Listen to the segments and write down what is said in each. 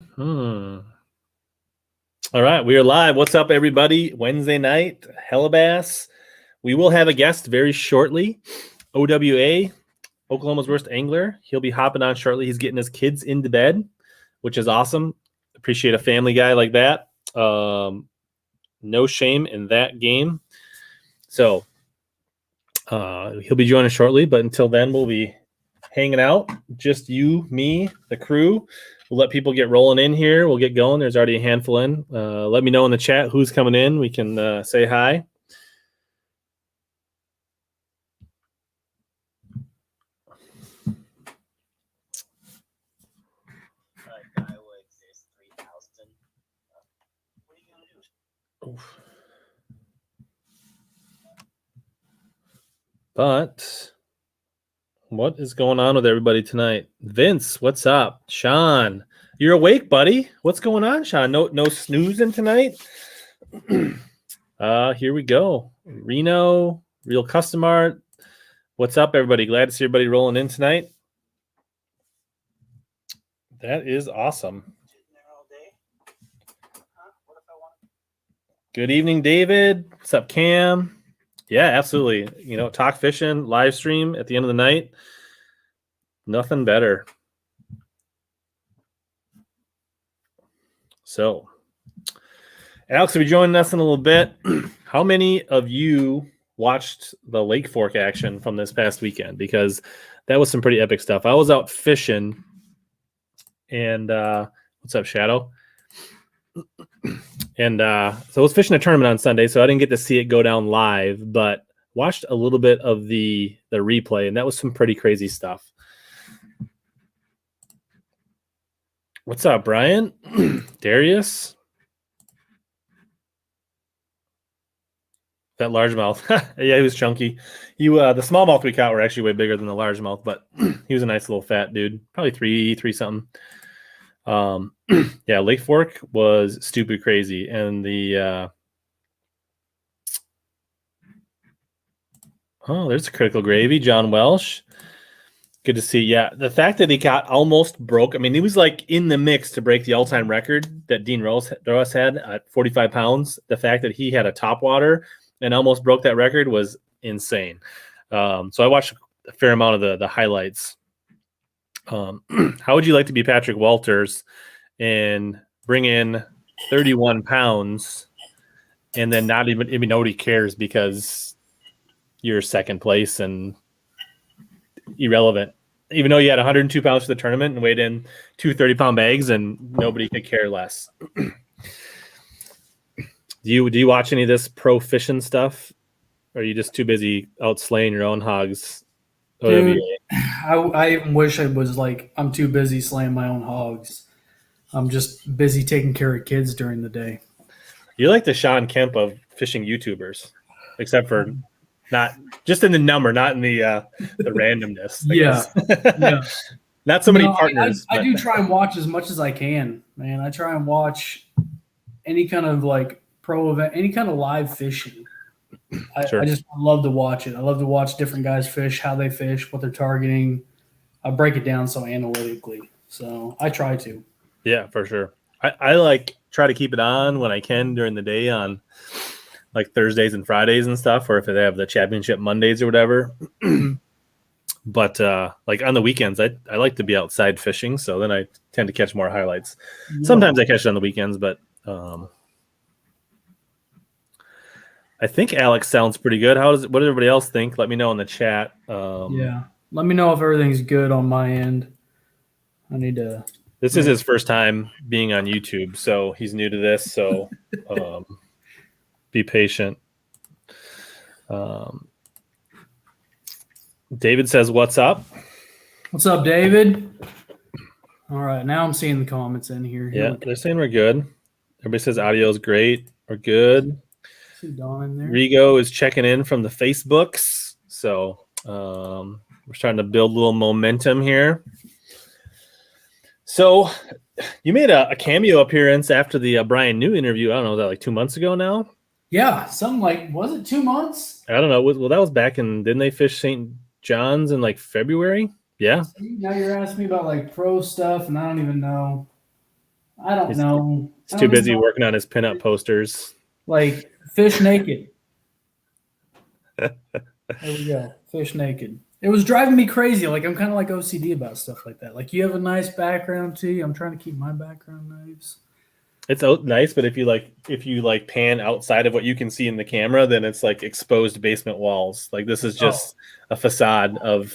All right, we are live. What's up, everybody? Wednesday night, HellaBass. We will have a guest very shortly. OWA, Oklahoma's Worst Angler. He'll be hopping on shortly. He's getting his kids into bed, which is awesome. Appreciate a family guy like that. No shame in that game. So he'll be joining shortly, but until then, we'll be hanging out. Just you, me, the crew. We'll let people get rolling in here. We'll get going. There's already a handful in. Let me know in the chat who's coming in. We can say hi. But what is going on with everybody tonight? Vince, what's up? Sean, you're awake, buddy. What's going on, Sean? No snoozing tonight? Here we go. Reno, Real Custom Art. What's up, everybody? Glad to see everybody rolling in tonight. That is awesome. Good evening, David. What's up, Cam? Yeah, absolutely. You know, talk fishing, live stream at the end of the night. Nothing better. So, Alex will be joining us in a little bit. How many of you watched the Lake Fork action from this past weekend? Because that was some pretty epic stuff. I was out fishing, and what's up, Shadow? And so I was fishing a tournament on Sunday, so I didn't get to see it go down live, but watched a little bit of the replay, and that was some pretty crazy stuff. What's up, Brian? Darius? That largemouth. Yeah, he was chunky. The smallmouth we caught were actually way bigger than the largemouth, but he was a nice little fat dude. Probably three something. Yeah, Lake Fork was stupid crazy. And the there's a Critical Gravy, John Welsh. Good to see. Yeah, the fact that he got almost broke. I mean, he was like in the mix to break the all-time record that Dean Rose had at 45 pounds. The fact that he had a topwater and almost broke that record was insane. So I watched a fair amount of the highlights. How would you like to be Patrick Walters and bring in 31 pounds and then not even nobody cares because you're second place and irrelevant, even though you had 102 pounds for the tournament and weighed in 2 30-pound bags and nobody could care less. Do you watch any of this pro fishing stuff? Or are you just too busy out slaying your own hogs? Dude, I even wish I was like, I'm too busy slaying my own hogs. I'm just busy taking care of kids during the day. You're like the Sean Kemp of fishing YouTubers, except for not just in the number, not in the randomness. Yeah. Not so many partners. I do try and watch as much as I can, man. I try and watch any kind of like pro event, any kind of live fishing. Sure. I just love to watch it. I love to watch different guys fish, how they fish, what they're targeting. I break it down so analytically. So I try to. Yeah, for sure. I like try to keep it on when I can during the day on like Thursdays and Fridays and stuff, or if they have the championship Mondays or whatever. But like on the weekends, I like to be outside fishing, so then I tend to catch more highlights. Yeah. Sometimes I catch it on the weekends, but I think Alex sounds pretty good. What does everybody else think? Let me know in the chat. Yeah. Let me know if everything's good on my end. I need to. This is his first time being on YouTube, so he's new to this. So be patient. David says, "What's up?" What's up, David? All right, now I'm seeing the comments in here. Yeah, they're saying we're good. Everybody says audio is great. We're good. See Don in there. Rigo is checking in from the Facebooks. So we're starting to build a little momentum here. So you made a cameo appearance after the Brian New interview. I don't know, was that like 2 months ago now? Yeah, something like, was it 2 months? I don't know. Well, that was back in, didn't they fish St. John's in like February? Yeah. Now you're asking me about like pro stuff, and I don't even know. I don't know. He's I too don't busy know. working on his pinup posters. Like fish naked. There we go. Fish naked. It was driving me crazy. Like I'm kind of like OCD about stuff like that. Like you have a nice background too. I'm trying to keep my background nice. It's nice, but if you pan outside of what you can see in the camera, then it's like exposed basement walls. Like this is just a facade of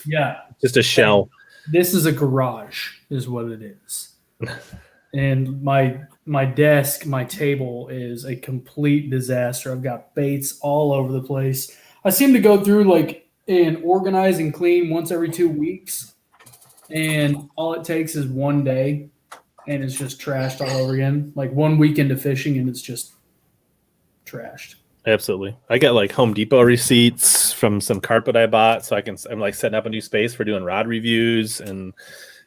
just a shell. This is a garage, is what it is. And my desk, my table is a complete disaster. I've got baits all over the place. I seem to go through like and organize and clean once every 2 weeks, and all it takes is one day, and it's just trashed all over again. Like 1 weekend of fishing, and it's just trashed. Absolutely. I got like Home Depot receipts from some carpet I bought, so I'm like setting up a new space for doing rod reviews, and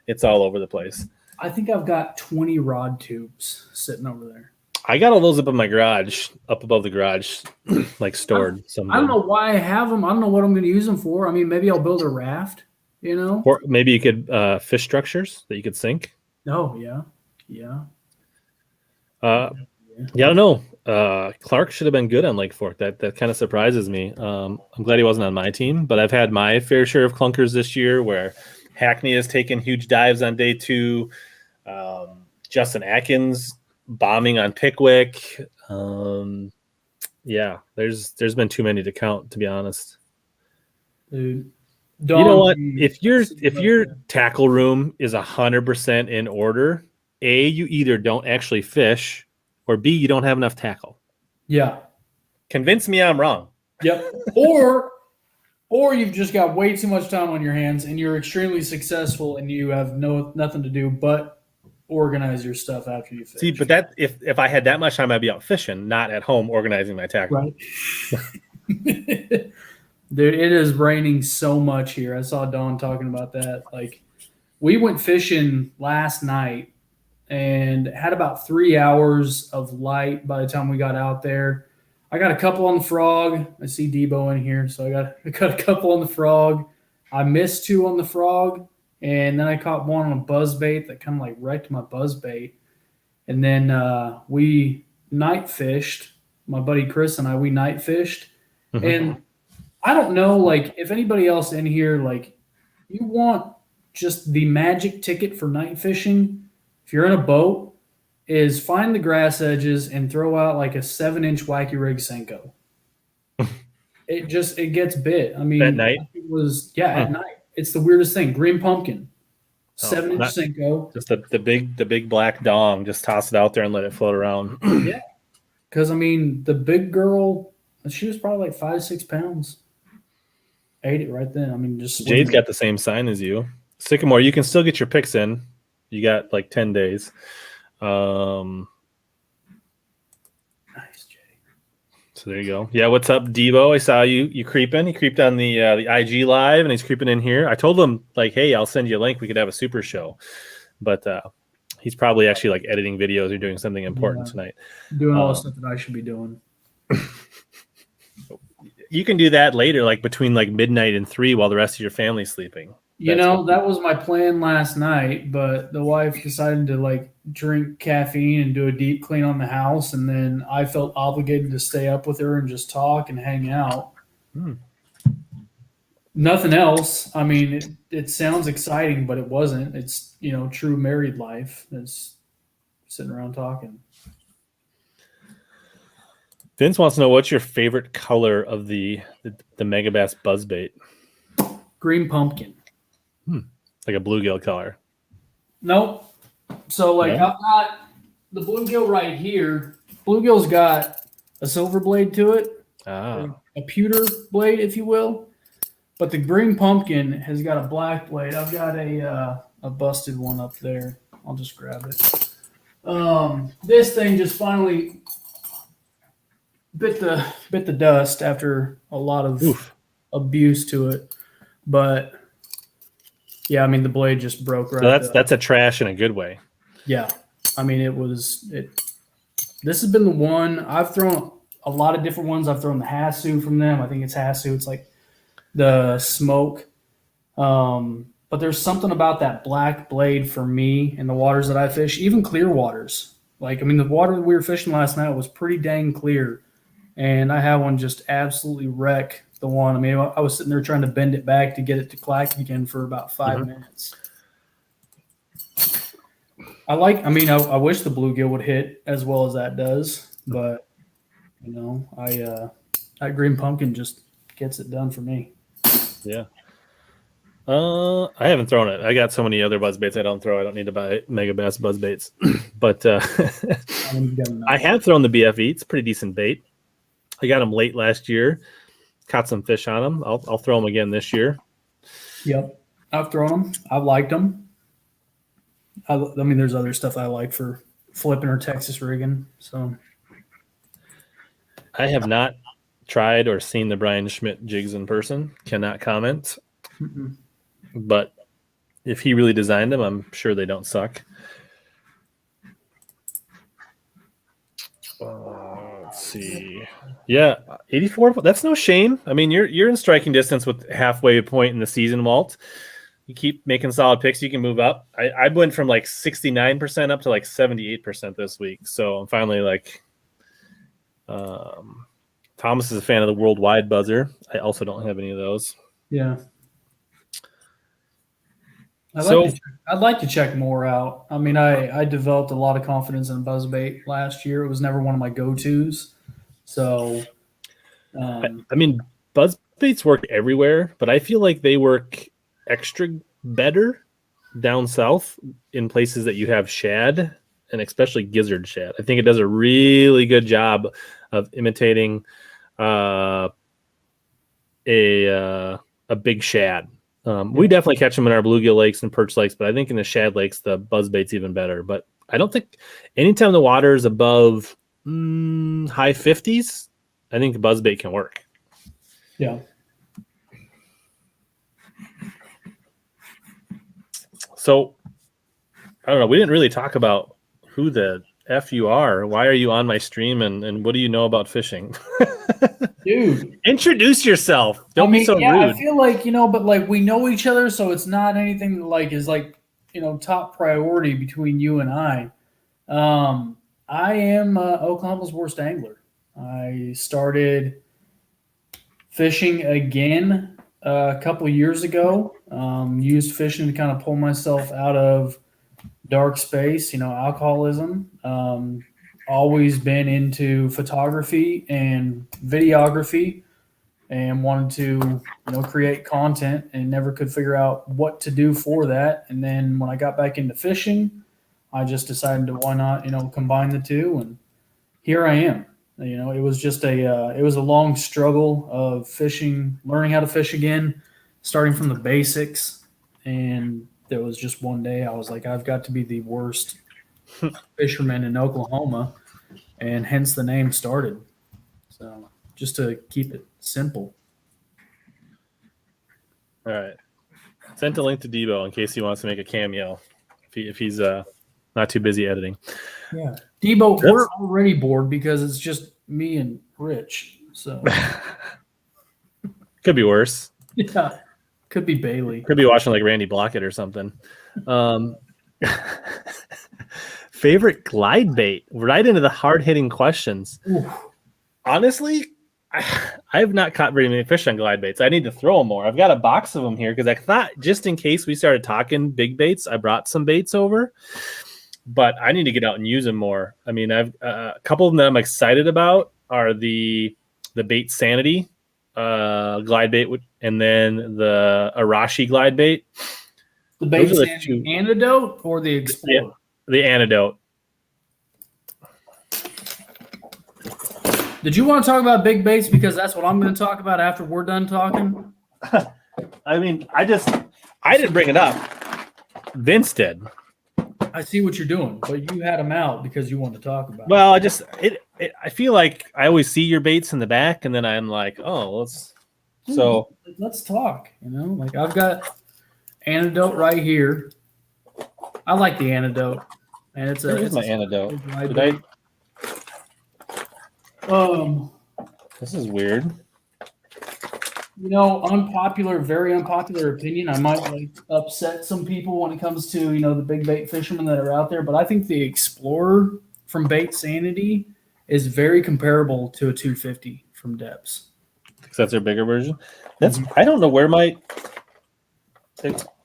it's all over the place. I think I've got 20 rod tubes sitting over there. I got all those up in my garage, up above the garage, like stored. I don't know why I have them. I don't know what I'm going to use them for. I mean, maybe I'll build a raft, you know? Or maybe you could fish structures that you could sink. Oh, yeah. Yeah. I don't know. Clark should have been good on Lake Fork. That kind of surprises me. I'm glad he wasn't on my team, but I've had my fair share of clunkers this year where Hackney has taken huge dives on day 2. Justin Atkins bombing on Pickwick. Yeah, there's been too many to count, to be honest. Dude, you know what? If your tackle room is 100% in order, A, you either don't actually fish, or B, you don't have enough tackle. Yeah. Convince me I'm wrong. Yep. Or you've just got way too much time on your hands and you're extremely successful and you have nothing to do but organize your stuff after you fish. See, but that if I had that much time, I'd be out fishing, not at home organizing my tackle. Right. Dude, it is raining so much here. I saw Dawn talking about that. Like, we went fishing last night and had about 3 hours of light by the time we got out there. I got a couple on the frog. I see Debo in here, so I got a couple on the frog. I missed 2 on the frog, and then I caught one on a buzzbait that kind of like wrecked my buzzbait. And then we night fished. My buddy Chris and we night fished. Mm-hmm. And I don't know, like, if anybody else in here, like, you want just the magic ticket for night fishing, if you're in a boat, is find the grass edges and throw out like a 7-inch wacky rig Senko. It gets bit. I mean, at night? At night. It's the weirdest thing. Green pumpkin, 7-inch Senko. Just the big black dong. Just toss it out there and let it float around. Yeah, because I mean, the big girl, she was probably like 5-6 pounds. Ate it right then. I mean, just Jade's got the same sign as you. Sycamore, you can still get your picks in. You got like 10 days. Nice, Jay. So there you go. Yeah, what's up, Debo? I saw you creeping. He creeped on the IG live, and he's creeping in here. I told him, like, hey, I'll send you a link. We could have a super show. But he's probably actually like editing videos or doing something important tonight. Doing all the stuff that I should be doing. You can do that later, like between like midnight and 3 while the rest of your family's sleeping. That was my plan last night, but the wife decided to like drink caffeine and do a deep clean on the house, and then I felt obligated to stay up with her and just talk and hang out. Nothing else. I mean, it sounds exciting, but it wasn't. It's, true married life. It's sitting around talking. Vince wants to know, what's your favorite color of the Megabass buzzbait? Green pumpkin. Like a bluegill color. Nope. So I've got the bluegill right here. Bluegill's got a silver blade to it. A pewter blade, if you will. But the green pumpkin has got a black blade. I've got a busted one up there. I'll just grab it. This thing just finally bit the dust after a lot of abuse to it. But yeah, I mean, the blade just broke right. So that's a trash in a good way. Yeah. I mean, this has been the one. I've thrown a lot of different ones. I've thrown the Hasu from them. I think it's Hasu. It's like the smoke. But there's something about that black blade for me in the waters that I fish, even clear waters. Like, I mean, the water that we were fishing last night was pretty dang clear, and I had one just absolutely wreck the one. I mean, I was sitting there trying to bend it back to get it to clack again for about 5 minutes. I wish the bluegill would hit as well as that does, but that green pumpkin just gets it done for me. Yeah. I haven't thrown it. I got so many other buzz baits I don't throw. I don't need to buy Mega Bass buzz baits. But I have thrown the BFE. It's a pretty decent bait. I got them late last year. Caught some fish on them. I'll throw them again this year. Yep. I've thrown them. I've liked them. I mean, there's other stuff I like for flipping or Texas rigging. So I have not tried or seen the Brian Schmidt jigs in person. Cannot comment. Mm-mm. But if he really designed them, I'm sure they don't suck. Let's see. Yeah, 84. That's no shame. I mean, you're in striking distance with halfway point in the season, Walt. You keep making solid picks, you can move up. I went from like 69% up to like 78% this week. So I'm finally like Thomas is a fan of the worldwide buzzer. I also don't have any of those. Yeah. I'd like to check more out. I mean, I developed a lot of confidence in buzzbait last year. It was never one of my go-tos. So, I mean, buzzbaits work everywhere, but I feel like they work extra better down south in places that you have shad, and especially gizzard shad. I think it does a really good job of imitating a big shad. We definitely catch them in our bluegill lakes and perch lakes, but I think in the shad lakes, the buzzbait's even better. But I don't think anytime the water is above high 50s, I think the buzzbait can work. Yeah. So, I don't know. We didn't really talk about who the F you are. Why are you on my stream, and what do you know about fishing? Dude, introduce yourself. Don't be so rude. I feel like, but like we know each other, so it's not anything that like is like, top priority between you and I. I am Oklahoma's worst angler. I started fishing again a couple years ago. Used fishing to kind of pull myself out of dark space, alcoholism. Always been into photography and videography and wanted to, create content and never could figure out what to do for that. And then when I got back into fishing, I just decided to why not, combine the two. And here I am. It was just it was a long struggle of fishing, learning how to fish again, starting from the basics. And there was just one day I was like, I've got to be the worst fisherman in Oklahoma, and hence the name started. So just to keep it simple. All right. Sent a link to Debo in case he wants to make a cameo if he's not too busy editing. Yeah. Debo, we're already bored because it's just me and Rich. So could be worse. Yeah. Could be Bailey. Could be watching like Randy Blockett or something. Favorite glide bait? Right into the hard-hitting questions. Ooh. Honestly, I have not caught very many fish on glide baits. I need to throw them more. I've got a box of them here because I thought just in case we started talking big baits, I brought some baits over. But I need to get out and use them more. I mean, I've a couple of them that I'm excited about are the Bait Sanity glide bait, and then the Arashi glide bait. The Bait Sanity Antidote or the Explorer? Yeah, the Antidote. Did you want to talk about big baits? Because that's what I'm going to talk about after we're done talking. I mean, I didn't bring it up. Vince did. I see what you're doing, but you had them out because you wanted to talk about Well, I feel like I always see your baits in the back, and then I'm like, oh, let's talk. Like I've got Antidote right here. I like the Antidote, and it's my Antidote. This is weird. Very unpopular opinion. I might upset some people when it comes to, the big bait fishermen that are out there, but I think the Explorer from Bait Sanity is very comparable to a 250 from Depths. Because that's their bigger version. I don't know where my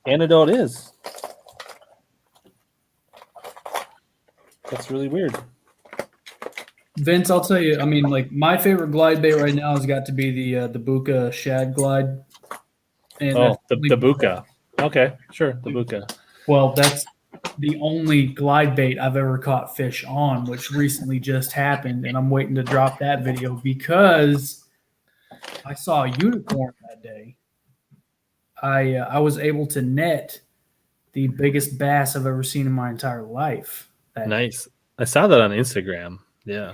antidote is. That's really weird. Vince, I'll tell you, I mean, like my favorite glide bait right now has got to be the Buka Shad Glide. And the Buka. Okay, sure, the Buka. Well, that's the only glide bait I've ever caught fish on, which recently just happened, and I'm waiting to drop that video because I saw a unicorn that day. I was able to net the biggest bass I've ever seen in my entire life. Nice. I saw that on Instagram. Yeah.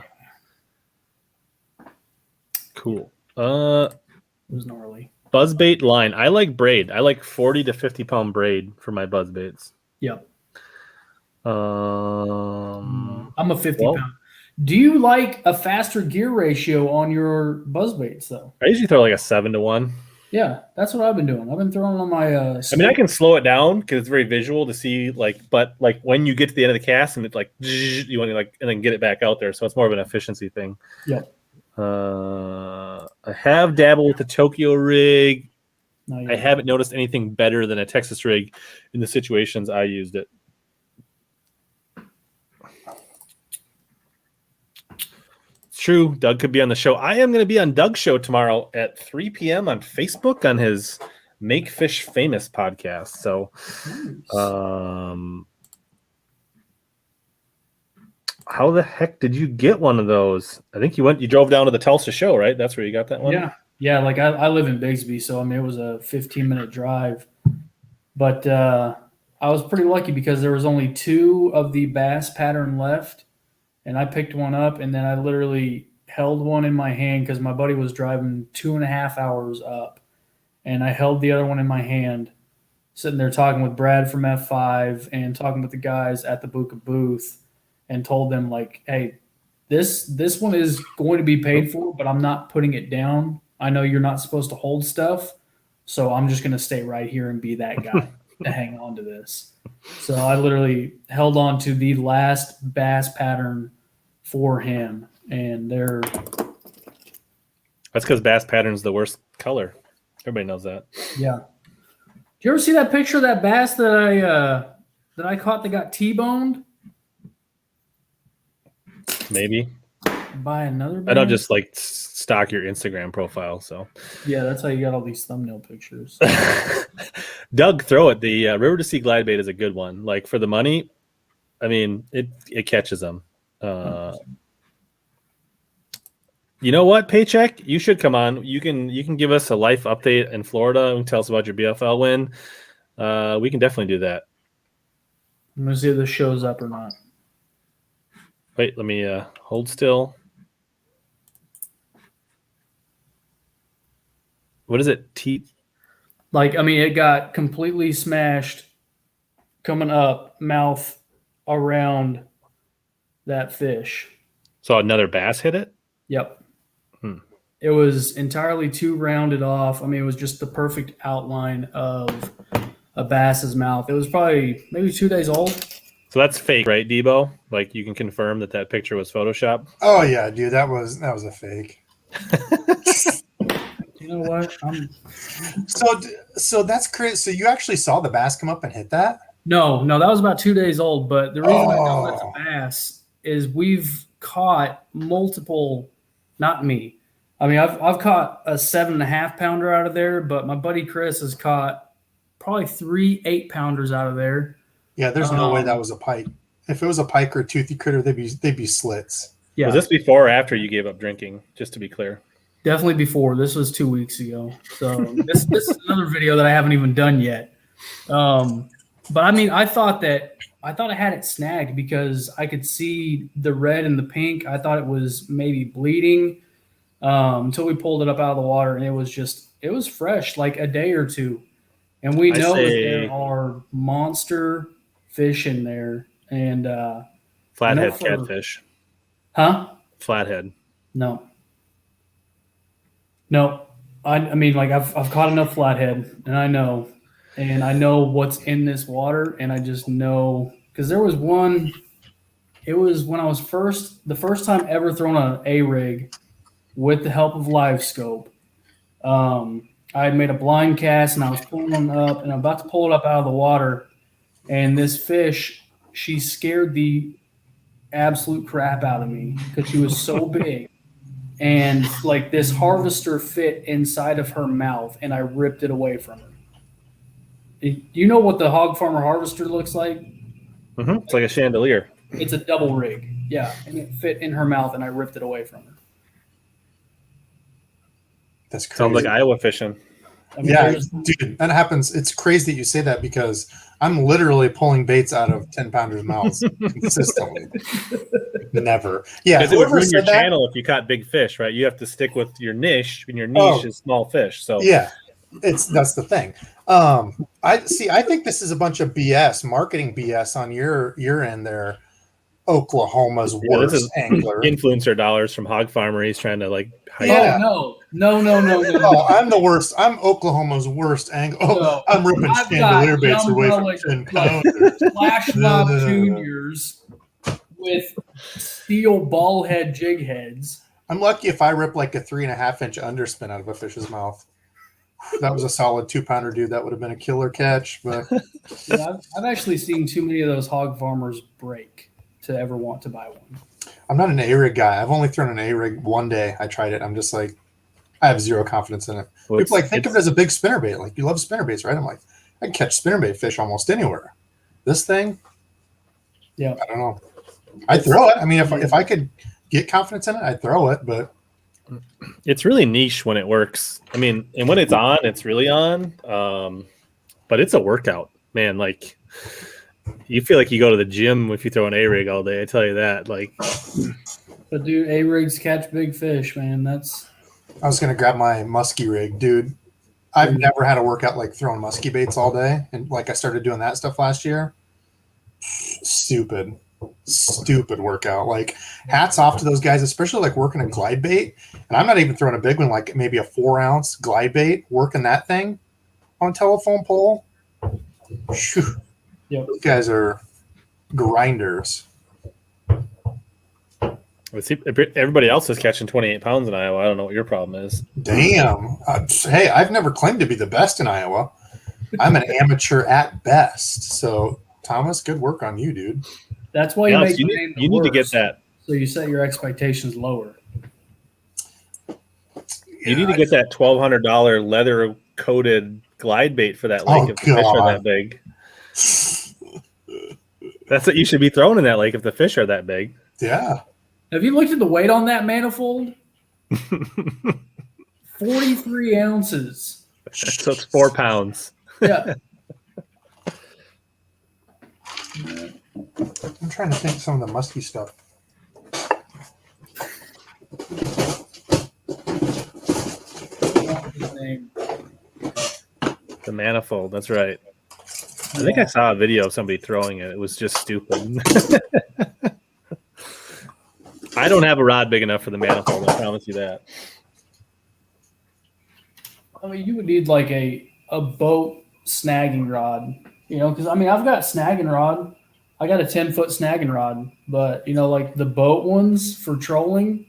Cool. It was gnarly. Buzzbait line. I like braid. I like 40 to 50 pound braid for my buzzbaits. Yep. I'm a 50 pound. Do you like a faster gear ratio on your buzzbaits though? I usually throw like a 7-to-1. Yeah, that's what I've been doing. I've been throwing on my. I mean, I can slow it down because it's very visual to see, but when you get to the end of the cast and it's like you want to and then get it back out there, so it's more of an efficiency thing. Yep. I have dabbled with the Tokyo rig. I haven't noticed anything better than a Texas rig in the situations I used it. True. Doug could be on the show. I am going to be on Doug's show tomorrow at 3 p.m. on Facebook on his Make Fish Famous podcast. So, how the heck did you get one of those? I think you drove down to the Tulsa show, right? That's where you got that one? Yeah. Yeah. Like I live in Bigsby, so I mean, it was a 15-minute drive, but I was pretty lucky because there was only 2 of the bass pattern left. And I picked one up, and then I literally held one in my hand because my buddy was driving 2.5 hours up. And I held the other one in my hand, sitting there talking with Brad from F5 and talking with the guys at the Buka booth and told them, like, hey, this one is going to be paid for, but I'm not putting it down. I know you're not supposed to hold stuff, so I'm just going to stay right here and be that guy to hang on to this. So I literally held on to the last bass pattern for him, and that's because bass pattern's the worst color. Everybody knows that. Yeah. Did you ever see that picture of that bass that I caught that got T-boned? Maybe. By another bass? I don't just like stock your Instagram profile, so. Yeah, that's how you got all these thumbnail pictures. Doug, throw it. The River to Sea glide bait is a good one. Like for the money, I mean, it catches them. You know what, Paycheck? You should come on. You can give us a life update in Florida and tell us about your BFL win. We can definitely do that. I'm gonna see if this shows up or not. Wait, let me hold still. What is it? It got completely smashed coming up, mouth around that fish. So another bass hit it? Yep. It was entirely too rounded off. I mean, it was just the perfect outline of a bass's mouth. It was probably maybe 2 days old. So that's fake, right, Debo? Like you can confirm that picture was Photoshop? Oh yeah, dude, that was a fake. You know what? So that's crazy. So you actually saw the bass come up and hit that? No, that was about 2 days old. But the reason I know that's a bass is we've caught multiple. Not me. I mean, I've caught a 7.5 pounder out of there, but my buddy Chris has caught probably 3 8-pounders out of there. Yeah, there's no way that was a pike. If it was a pike or a toothy critter, they'd be slits. Yeah. Was this before or after you gave up drinking? Just to be clear. Definitely before. This was 2 weeks ago. So this is another video that I haven't even done yet. But I mean, I thought I had it snagged because I could see the red and the pink. I thought it was maybe bleeding until we pulled it up out of the water, and it was fresh, like a day or two. And we know that there are monster fish in there, and flathead catfish. Huh? Flathead. No. I mean, like I've caught enough flathead, and I know what's in this water, and I just know because there was one. It was when I was the first time ever thrown an A rig with the help of live scope. I had made a blind cast and I was pulling one up and I'm about to pull it up out of the water. And this fish, she scared the absolute crap out of me because she was so big. And like this harvester fit inside of her mouth and I ripped it away from her. Do you know what the hog farmer harvester looks like? Mm-hmm. It's like a chandelier. It's a double rig. Yeah. And it fit in her mouth and I ripped it away from her. That's crazy. Sounds like Iowa fishing. I mean, Yeah, dude, that happens. It's crazy that you say that because I'm literally pulling baits out of 10-pounders' mouths consistently. Never. Yeah, Because it would ruin your said that- channel if you caught big fish, right? You have to stick with your niche, and your niche is small fish. So yeah, that's the thing. I think this is a bunch of BS, marketing BS on your end there. Oklahoma's worst this is angler. influencer dollars from Hog Farmer. He's trying to like hype Yeah. No. Oh, I'm the worst. I'm Oklahoma's worst angler. Oh, No. I'm ripping I've chandelier got baits young away from relic, 10-pounders. Flash Mob Juniors with steel ball head jig heads. I'm lucky if I rip like a 3.5-inch underspin out of a fish's mouth. That was a solid 2-pounder, dude. That would have been a killer catch. But Yeah, I've actually seen too many of those hog farmers break to ever want to buy one. I'm not an A-rig guy. I've only thrown an A-rig one day. I tried it. I'm just like, I have zero confidence in it. Well, People think of it as a big spinnerbait. Like, you love spinnerbaits, right? I'm like, I can catch spinnerbait fish almost anywhere. This thing, Yeah. I don't know. I'd throw it. I mean, if I could get confidence in it, I'd throw it. But it's really niche when it works. I mean, and when it's on, it's really on. But it's a workout, man. Like, you feel like you go to the gym if you throw an A-rig all day. I tell you that. Like, But dude, A rigs catch big fish, man. That's I was going to grab my muskie rig, dude. I've never had a workout like throwing muskie baits all day. And like I started doing that stuff last year. Stupid workout. Like, hats off to those guys, especially like working a glide bait. And I'm not even throwing a big one, like maybe a 4-ounce glide bait, working that thing on a telephone pole. Shoo. Yep. Those guys are grinders. everybody else is catching 28 pounds in Iowa. I don't know what your problem is. Damn. Hey, I've never claimed to be the best in Iowa. I'm an amateur at best. So, Thomas, good work on you, dude. That's why you Alex, make you the need, name the you need to get worst. that. So you set your expectations lower. You need to get that $1,200 leather coated glide bait for that lake Oh, if the fish are God. that big. That's what you should be throwing in that lake if the fish are that big. Yeah. Have you looked at the weight on that manifold? 43 ounces. So it's 4 pounds. Yeah. I'm trying to think of some of the musky stuff. The manifold. That's right. I think I saw a video of somebody throwing it. It was just stupid. I don't have a rod big enough for the manifold. I promise you that. I mean, you would need like a boat snagging rod, you know, because I mean, I've got snagging rod. I got a 10-foot snagging rod, but you know, like the boat ones for trolling,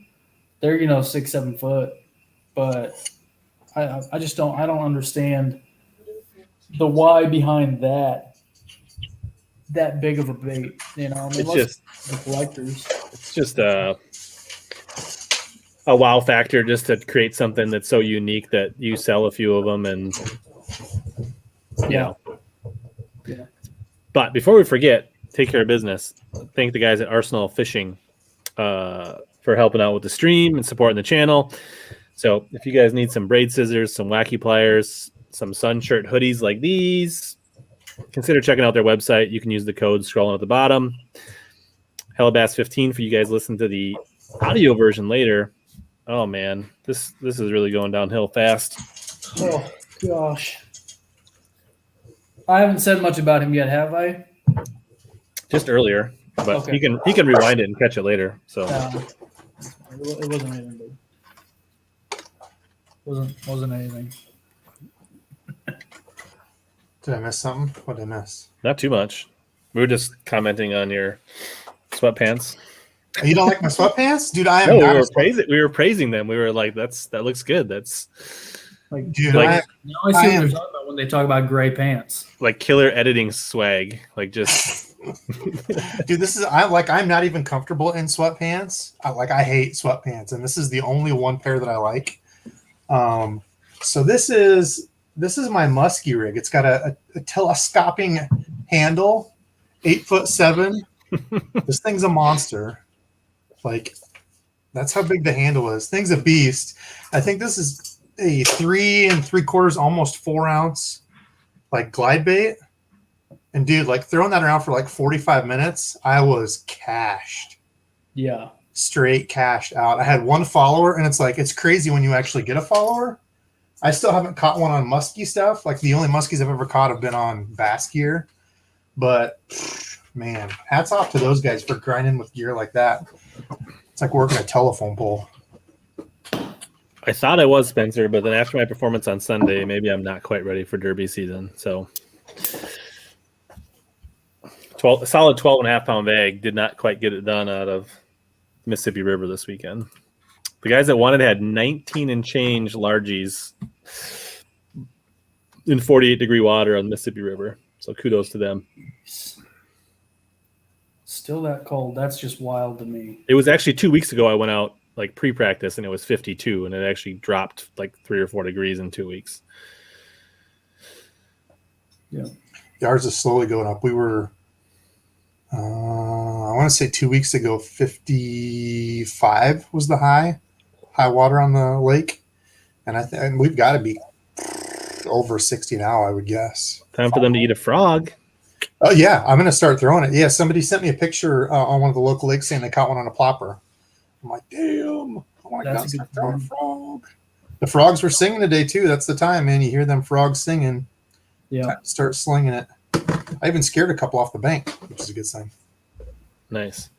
they're 6-7 foot. But I just don't understand the why behind that big of a bait. You know, I mean, It's just the collectors. It's just a wow factor just to create something that's so unique that you sell a few of them and Yeah. But before we forget, take care of business. Thank the guys at Arsenal Fishing for helping out with the stream and supporting the channel. So if you guys need some braid scissors, some wacky pliers, some sun shirt hoodies like these, consider checking out their website. You can use the code scrolling at the bottom. HellaBass 15 for you guys listen to the audio version later. Oh man, this is really going downhill fast. Oh gosh, I haven't said much about him yet, have I? Just earlier, but Okay. he can rewind it and catch it later. So It wasn't anything big. Wasn't anything. Did I miss something? What did I miss? not too much. We were just commenting on your sweatpants. You don't like my sweatpants, dude? I am. No, not we were praising them. We were like, that looks good. That's Like, dude. like- now I see what they're talking about when they talk about gray pants. like killer editing swag. Like just Dude, I'm not even comfortable in sweatpants. I hate sweatpants, and this is the only one pair that I like. So this is my musky rig. It's got a telescoping handle, 8'7". This thing's a monster. Like, that's how big the handle is. Thing's a beast. I think this is a 3 3/4, almost 4 ounce, like glide bait. And dude, like throwing that around for like 45 minutes, I was cashed. Yeah. Straight cashed out. I had one follower, and it's crazy when you actually get a follower. I still haven't caught one on musky stuff. Like the only muskies I've ever caught have been on bass gear. But man, hats off to those guys for grinding with gear like that. It's like working a telephone pole. I thought I was, Spencer, but then after my performance on Sunday, maybe I'm not quite ready for derby season. So a solid 12.5 pound bag did not quite get it done out of Mississippi River this weekend. The guys that wanted had 19 and change largies in 48-degree water on Mississippi River. So kudos to them. Still that cold. That's just wild to me. It was actually 2 weeks ago I went out like pre-practice and it was 52, and it actually dropped like 3 or 4 degrees in 2 weeks. Yeah. Ours is slowly going up. We were, I want to say 2 weeks ago, 55 was the high water on the lake. And we've got to be over 60 now, I would guess. Time for them to eat a frog. Oh, yeah. I'm going to start throwing it. Yeah, somebody sent me a picture on one of the local lakes saying they caught one on a plopper. I'm like, damn, I want to start throwing a frog. The frogs were singing today, too. That's the time, man. You hear them frogs singing. Yeah. Time to start slinging it. I even scared a couple off the bank, which is a good sign. Nice.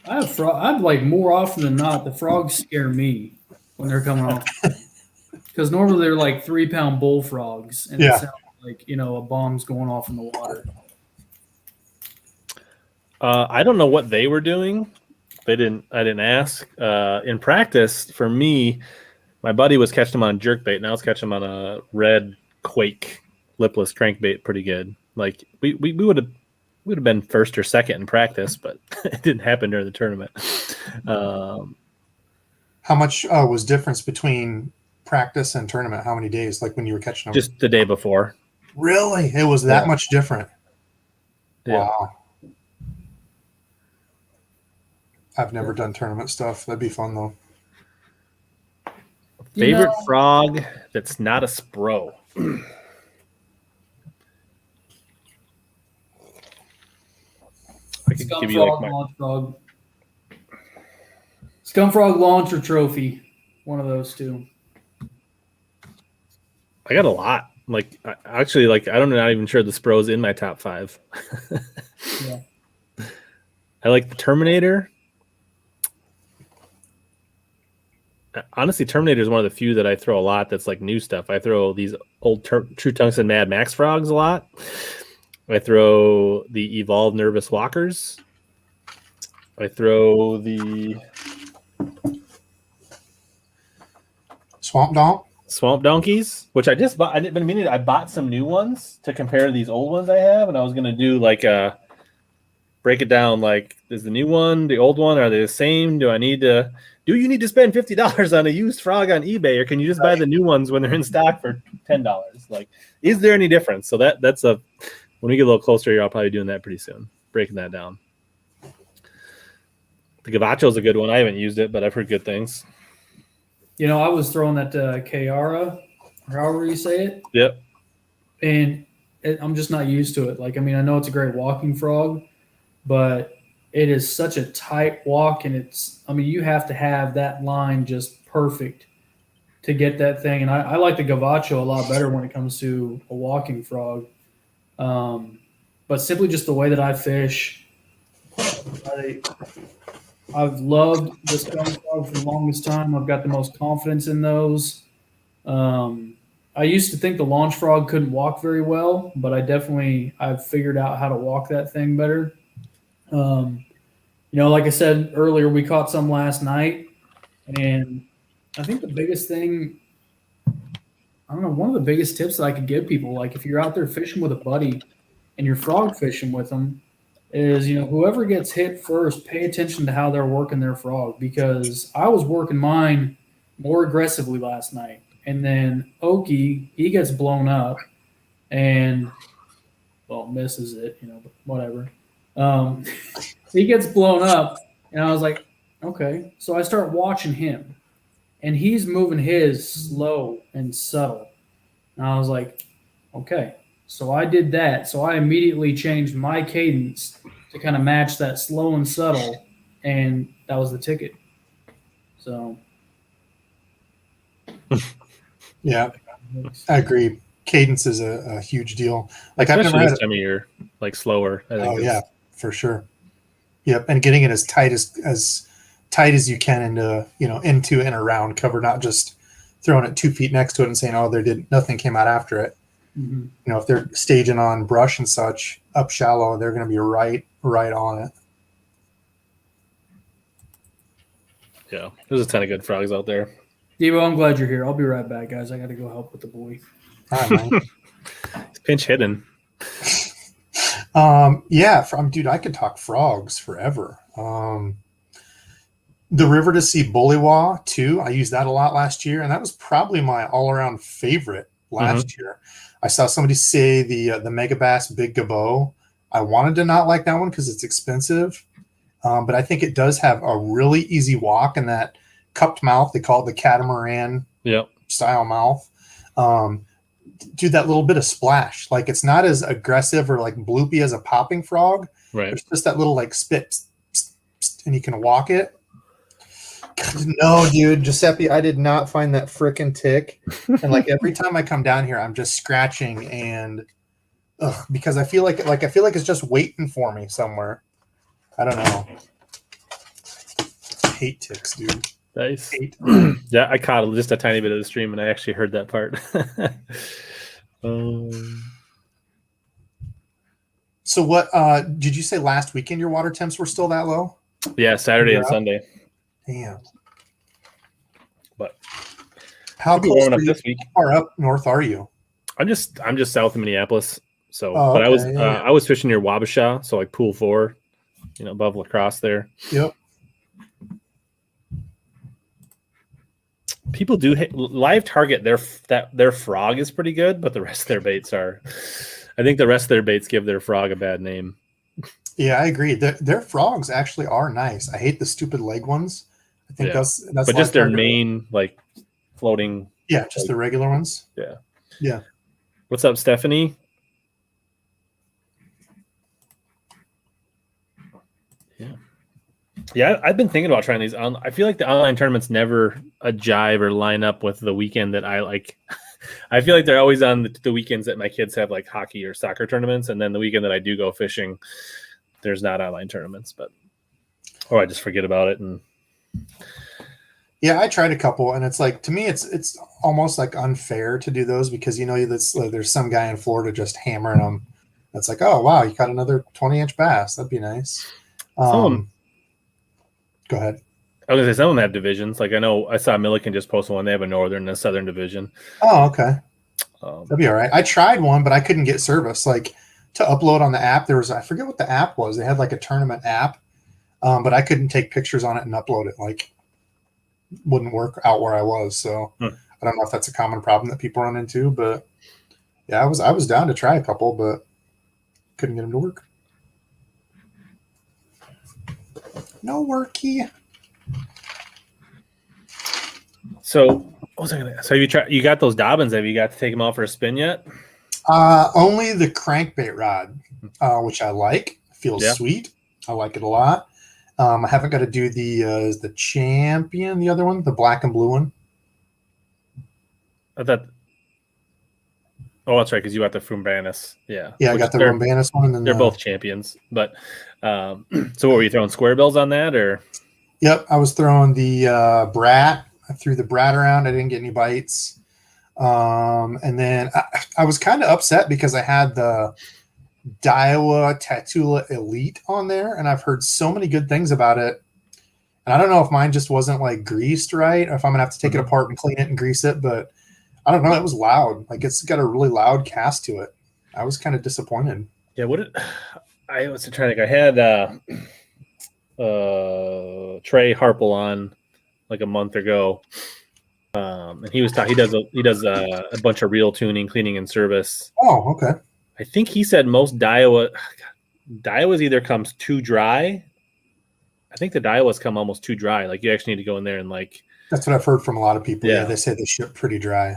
I'd like more often than not, the frogs scare me when they're coming off. Because normally they're like 3-pound bullfrogs, and it sounds like, a bomb's going off in the water. I don't know what they were doing. I didn't ask. In practice, for me, my buddy was catching them on jerkbait, and I was catching them on a red Quake lipless crankbait pretty good. Like we would have been first or second in practice, but it didn't happen during the tournament. How much was difference between practice and tournament? How many days? Like when you were catching them? Just the day before. Really? It was that much different? Yeah. Wow. I've never done tournament stuff. That'd be fun, though. Favorite frog that's not a Spro? I could give you like launch frog. Scum frog launch or trophy. One of those two. I got a lot. Like actually, I'm not even sure the Spro's in my top 5. Yeah. I like the Terminator. Honestly, Terminator is one of the few that I throw a lot that's like new stuff. I throw these old True Tungsten Mad Max frogs a lot. I throw the Evolved Nervous Walkers. I throw the Swamp Donkeys, which I just bought. I bought some new ones to compare to these old ones I have, and I was going to do like break it down. Like, is the new one, the old one, are they the same? Do you need to spend $50 on a used frog on eBay, or can you just buy the new ones when they're in stock for $10? Like, is there any difference? So that's when we get a little closer here, I'll probably be doing that pretty soon, breaking that down. The Gavacho is a good one. I haven't used it, but I've heard good things. I was throwing that Kiara, or however you say it. Yep. And I'm just not used to it. Like, I know it's a great walking frog, but it is such a tight walk, and you have to have that line just perfect to get that thing. And I like the Gavacho a lot better when it comes to a walking frog. But simply just the way that I fish, I've loved the scum frog for the longest time. I've got the most confidence in those. I used to think the launch frog couldn't walk very well, but I've figured out how to walk that thing better. Like I said earlier, we caught some last night, and I think the biggest thing, I don't know, one of the biggest tips that I could give people, like if you're out there fishing with a buddy and you're frog fishing with them, is, whoever gets hit first, pay attention to how they're working their frog, because I was working mine more aggressively last night. And then Okie, he gets blown up and, well, misses it, but whatever. He gets blown up, and I was like, okay. So I start watching him, and he's moving his slow and subtle. And I was like, okay. So I did that. So I immediately changed my cadence to kind of match that slow and subtle, and that was the ticket. So. Yeah, I agree. Cadence is a huge deal. Like especially I've never had this time of year, like slower. I think yeah, for sure. Yep, and getting it as tight as you can into and around cover, not just throwing it 2 feet next to it and saying, "Oh, nothing came out after it." Mm-hmm. If they're staging on brush and such up shallow, they're going to be right on it. Yeah, there's a ton of good frogs out there. Debo, I'm glad you're here. I'll be right back, guys. I got to go help with the boy. All right, man. It's pinch hidden. Dude, I could talk frogs forever. The river to see Bullywah too. I used that a lot last year, and that was probably my all-around favorite last year. I saw somebody say the Mega Bass Big Gabo. I wanted to not like that one because it's expensive, but I think it does have a really easy walk in that cupped mouth. They call it the catamaran style mouth. Do that little bit of splash. Like it's not as aggressive or like bloopy as a popping frog. Right. There's just that little like spit, and you can walk it. No, dude, Giuseppe, I did not find that frickin' tick. And like every time I come down here, I'm just scratching and because I feel like it's just waiting for me somewhere. I don't know. I hate ticks, dude. Nice. Yeah, I caught just a tiny bit of the stream, and I actually heard that part. So what did you say last weekend your water temps were still that low? Yeah, Saturday and Sunday. Damn. But how close up this week? How far up north are you? I'm just south of Minneapolis. So but okay, I was fishing near Wabasha, so like Pool 4, above La Crosse there. Yep. People do live target their frog is pretty good, but the rest of their baits are. I think the rest of their baits give their frog a bad name. Yeah, I agree. Their frogs actually are nice. I hate the stupid leg ones. I think that's but just their main like floating. Yeah, just the regular ones. Yeah. Yeah. What's up, Stephanie? Yeah, I've been thinking about trying these. I feel like the online tournaments never a jive or line up with the weekend that I like. I feel like they're always on the weekends that my kids have like hockey or soccer tournaments, and then the weekend that I do go fishing, there's not online tournaments. Or I just forget about it. And yeah, I tried a couple, and it's like to me, it's almost like unfair to do those because there's some guy in Florida just hammering them. It's like, oh wow, you got another 20-inch bass. That'd be nice. Go ahead. I was going to say some of them have divisions. Like I saw Milliken just post one. They have a northern and a southern division. Oh, okay. That'd be all right. I tried one, but I couldn't get service. Like to upload on the app, I forget what the app was. They had like a tournament app, but I couldn't take pictures on it and upload it. Like wouldn't work out where I was. So I don't know if that's a common problem that people run into, but yeah, I was down to try a couple, but couldn't get them to work. No worky. So what was I gonna? So you got those Dobbins? Have you got to take them out for a spin yet? Only the crankbait rod, which I like. Feels sweet. I like it a lot. I haven't got to do the Champion, the other one, the black and blue one. I thought. Oh, that's right, because you got the Frumbanus. Yeah. Yeah, I got the Frumbanus one. And then they're both champions. But so what were you throwing square bills on that, or? Yep, I was throwing the brat. I threw the brat around. I didn't get any bites. And then I was kind of upset because I had the Daiwa Tatula Elite on there, and I've heard so many good things about it. And I don't know if mine just wasn't like greased right, or if I'm gonna have to take it apart and clean it and grease it. But I don't know. It was loud. Like it's got a really loud cast to it. I was kind of disappointed. Yeah. I was trying to think. I had Trey Harple on like a month ago, and he was he does a bunch of reel tuning, cleaning, and service. Oh, okay. I think he said most Daiwas either comes too dry. I think the Daiwas come almost too dry. Like you actually need to go in there and like. That's what I've heard from a lot of people. Yeah, they say they ship pretty dry.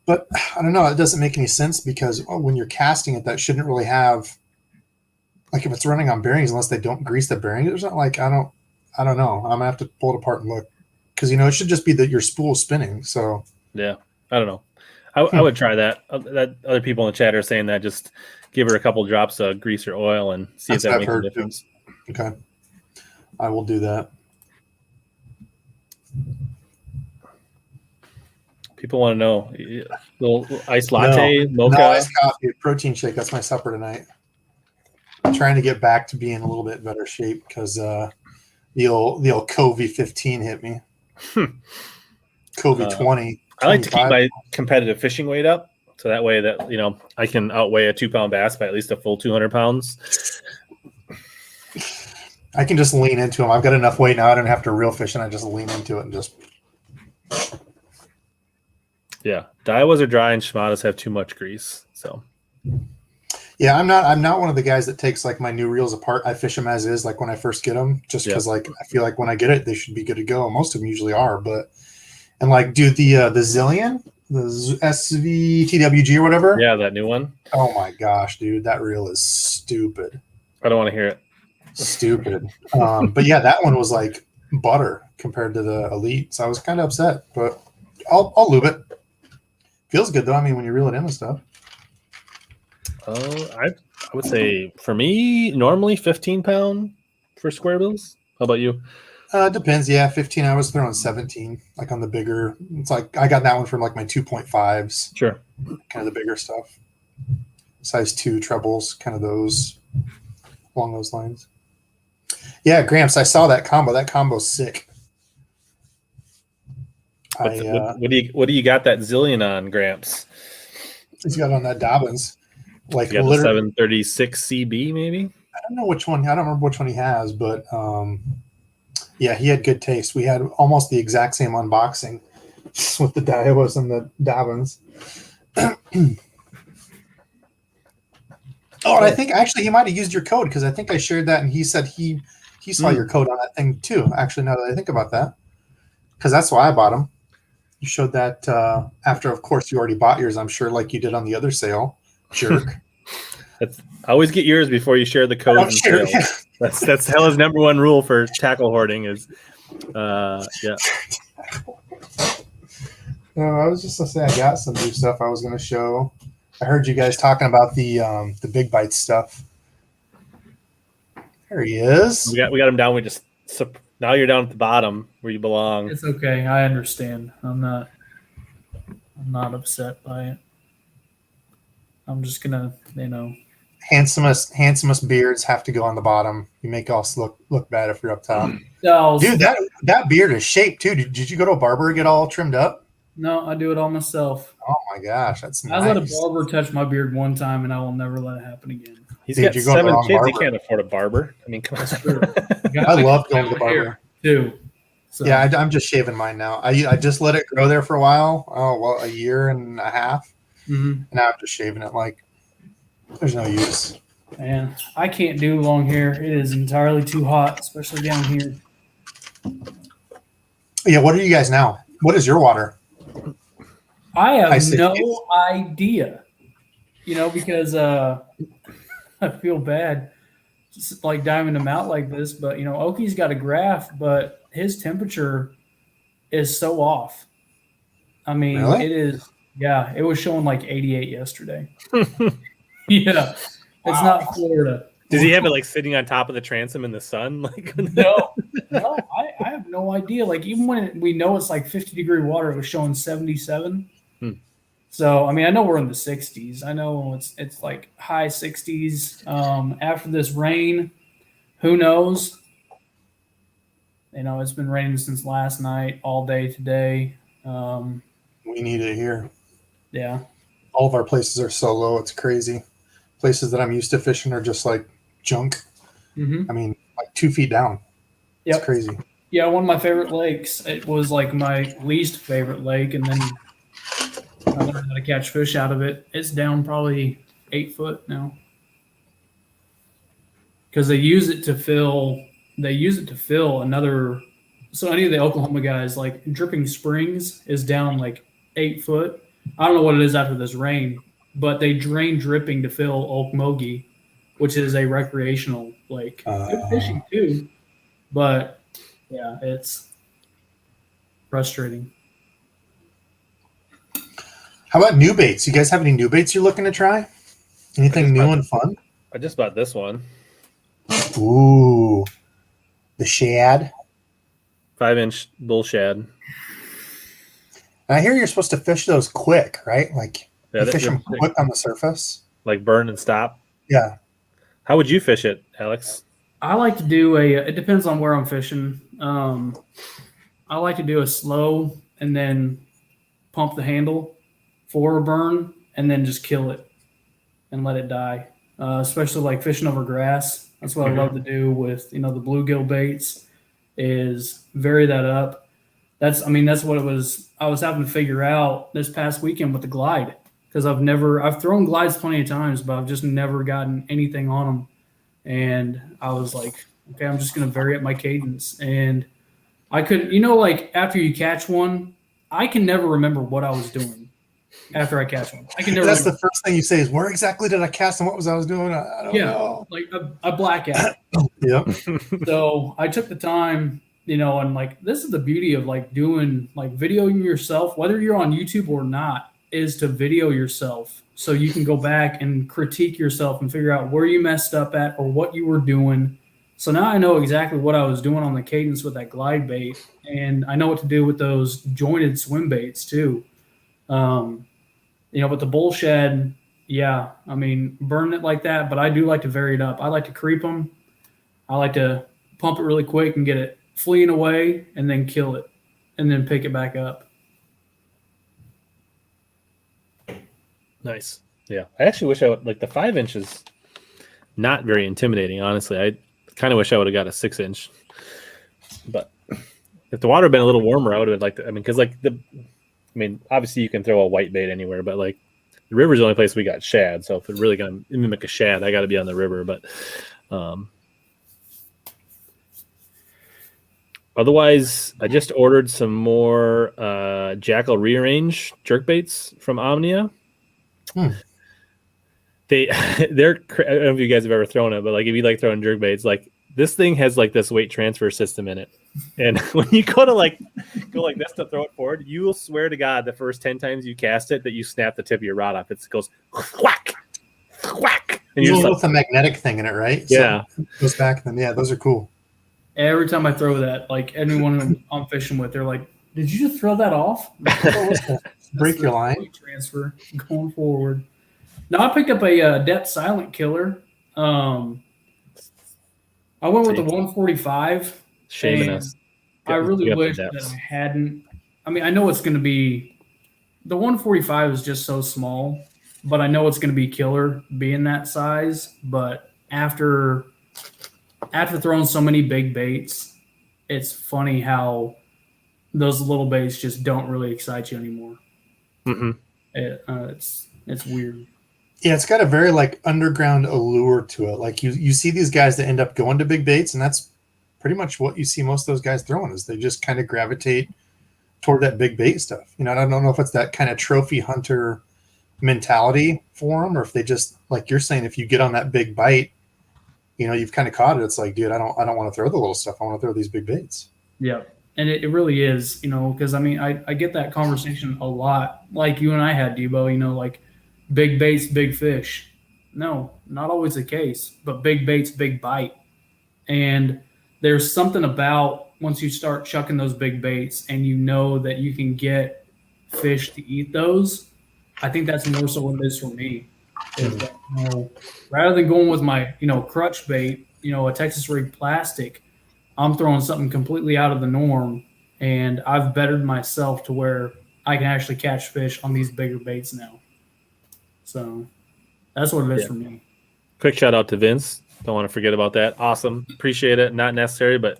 But I don't know. It doesn't make any sense because when you're casting it, that shouldn't really have. Like if it's running on bearings, unless they don't grease the bearing, there's not like I don't know. I'm gonna have to pull it apart and look because it should just be that your spool is spinning. So yeah, I don't know. I would try that. That other people in the chat are saying that just give her a couple drops of grease or oil and see if that makes a difference. Okay, I will do that. People want to know little iced latte, mocha, no iced coffee, protein shake. That's my supper tonight. I'm trying to get back to being in a little bit better shape because the old COVID 15 hit me. COVID 20. I like to keep my competitive fishing weight up, so that way that I can outweigh a 2-pound bass by at least a full 200 pounds. I can just lean into them. I've got enough weight now. I don't have to reel fish, and I just lean into it and just. Yeah, Daiwas are dry and Shimadas have too much grease. So. Yeah, I'm not one of the guys that takes like my new reels apart. I fish them as is, like when I first get them, just because like I feel like when I get it, they should be good to go. Most of them usually are, and like do the Zillion, the SVTWG or whatever. Yeah, that new one. Oh my gosh, dude, that reel is stupid. I don't want to hear it. Stupid. But yeah, that one was like butter compared to the Elite, so I was kind of upset. But I'll lube it. Feels good though. I mean, when you reel it in and stuff. I would say for me, normally 15-pound for square bills. How about you? Depends. Yeah, 15. I was throwing 17, like on the bigger. It's like I got that one from like my 2.5s. Sure. Kind of the bigger stuff. Size 2 trebles, kind of those along those lines. Yeah, Gramps, I saw that combo. That combo's sick. What do you got that Zillion on, Gramps? He's got on that Dobbins. Like you got the 736 CB, maybe? I don't know which one. I don't remember which one he has, but yeah, he had good taste. We had almost the exact same unboxing with the Daiwas and the Dobbins. And I think actually he might have used your code because I think I shared that and he said he saw your code on that thing too. Actually, now that I think about that, because that's why I bought them. You showed that after, of course, you already bought yours, I'm sure, like you did on the other sale. Jerk. I always get yours before you share the code. Oh, sure, yeah. That's Hella's #1 rule for tackle hoarding is, yeah. No, I was just gonna say I got some new stuff I was gonna show. I heard you guys talking about the big bite stuff. There he is. We got him down. Now you're down at the bottom where you belong. It's okay. I understand. I'm not upset by it. I'm just gonna, handsomest beards have to go on the bottom. You make us look bad if you're up top. No, dude, that beard is shaped too. Did you go to a barber and get all trimmed up? No, I do it all myself. Oh my gosh, that's nice. I let a barber touch my beard one time, and I will never let it happen again. He's got 7 kids. He can't afford a barber. I mean, come on. I love going to the barber too. So. Yeah, I'm just shaving mine now. I just let it grow there for a while. Oh well, a year and a half. Mm-hmm. And now I'm just shaving it like there's no use. Man, I can't do long hair. It is entirely too hot, especially down here. Yeah, what are you guys now? What is your water? I have no idea. Because I feel bad just like diving them out like this, but Oki's got a graph, but his temperature is so off. I mean, really? It is. Yeah, it was showing like 88 yesterday. Yeah, it's not Florida. Does he have it like sitting on top of the transom in the sun? No, I have no idea. Like even when we know it's like 50-degree water, it was showing 77. So, I mean, I know we're in the 60s. I know it's like high 60s. After this rain, who knows? You know, it's been raining since last night, all day today. We need it here. Yeah. All of our places are so low, it's crazy. Places that I'm used to fishing are just like junk. Mm-hmm. I mean, like 2 feet down. It's crazy. Yeah, one of my favorite lakes. It was like my least favorite lake, and then I learned how to catch fish out of it. It's down probably 8 foot now because they use it to fill. They use it to fill another. So any of the Oklahoma guys, like Dripping Springs, is down like 8 foot. I don't know what it is after this rain, but they drain Dripping to fill Okmulgee, which is a recreational lake. Good fishing too, but yeah, it's frustrating. How about new baits? You guys have any new baits you're looking to try? Anything new and fun? I just bought this one. Ooh, the shad. 5-inch bull shad. And I hear you're supposed to fish those quick, right? Like Yeah, you fish them quick on the surface. Like burn and stop. Yeah. How would you fish it, Alex? I like to do it depends on where I'm fishing. I like to do a slow and then pump the handle for a burn and then just kill it and let it die. Especially like fishing over grass. That's what I love to do with, the bluegill baits is vary that up. That's what it was. I was having to figure out this past weekend with the glide because I've thrown glides plenty of times, but I've just never gotten anything on them. And I was like, okay, I'm just going to vary up my cadence. And I couldn't, like after you catch one, I can never remember what I was doing after I catch one. I can never. That's remember. the first thing you say is, where exactly did I cast and what was I doing? I don't know. Like I black out. Yep. So I took the time, and like this is the beauty of like doing like videoing yourself, whether you're on YouTube or not, is to video yourself so you can go back and critique yourself and figure out where you messed up at or what you were doing. So now I know exactly what I was doing on the cadence with that glide bait, and I know what to do with those jointed swim baits too. With the bull shed, yeah, I mean, burn it like that, but I do like to vary it up. I like to creep them. I like to pump it really quick and get it fleeing away and then kill it and then pick it back up. Nice. Yeah. I actually wish I would, like the 5-inch is not very intimidating, honestly. I kind of wish I would have got a 6-inch. But if the water had been a little warmer, I would have liked to. Because obviously you can throw a white bait anywhere, but like the river's the only place we got shad. So if it's really going to mimic a shad, I got to be on the river. But otherwise, I just ordered some more Jackal rearrange jerk baits from Omnia. They're I don't know if you guys have ever thrown it, but like if you like throwing jerk baits, like this thing has like this weight transfer system in it, and when you go like this to throw it forward, you will swear to God the first 10 times you cast it that you snap the tip of your rod off. It goes whack, whack, and You're you're with a magnetic thing in it, right? Yeah, so it goes back. Then yeah, those are cool. Every time I throw that, like anyone I'm fishing with, they're like, "Did you just throw that off?" Break your line. Weight transfer going forward. Now I picked up a depth silent killer. I went with the 145. Shaming us. I really wish that I hadn't. I mean, I know it's going to be the 145 is just so small, but I know it's going to be killer being that size. But after throwing so many big baits, it's funny how those little baits just don't really excite you anymore. It's weird. Yeah, it's got a very like underground allure to it. Like you see these guys that end up going to big baits, and that's pretty much what you see most of those guys throwing is they just kind of gravitate toward that big bait stuff. I don't know if it's that kind of trophy hunter mentality for them, or if they just, like you're saying, if you get on that big bite, you've kind of caught it. It's like, dude, I don't want to throw the little stuff. I want to throw these big baits. Yeah. And it really is, because I get that conversation a lot, like you and I had, Debo, like big baits, big fish. No, not always the case, but big baits, big bite. And there's something about once you start chucking those big baits and you know that you can get fish to eat those, I think that's more so what it is for me. Is that, rather than going with my, crutch bait, a Texas rig plastic, I'm throwing something completely out of the norm, and I've bettered myself to where I can actually catch fish on these bigger baits now. So that's what it is for me. Quick shout out to Vince. Don't want to forget about that. Awesome. Appreciate it. Not necessary, but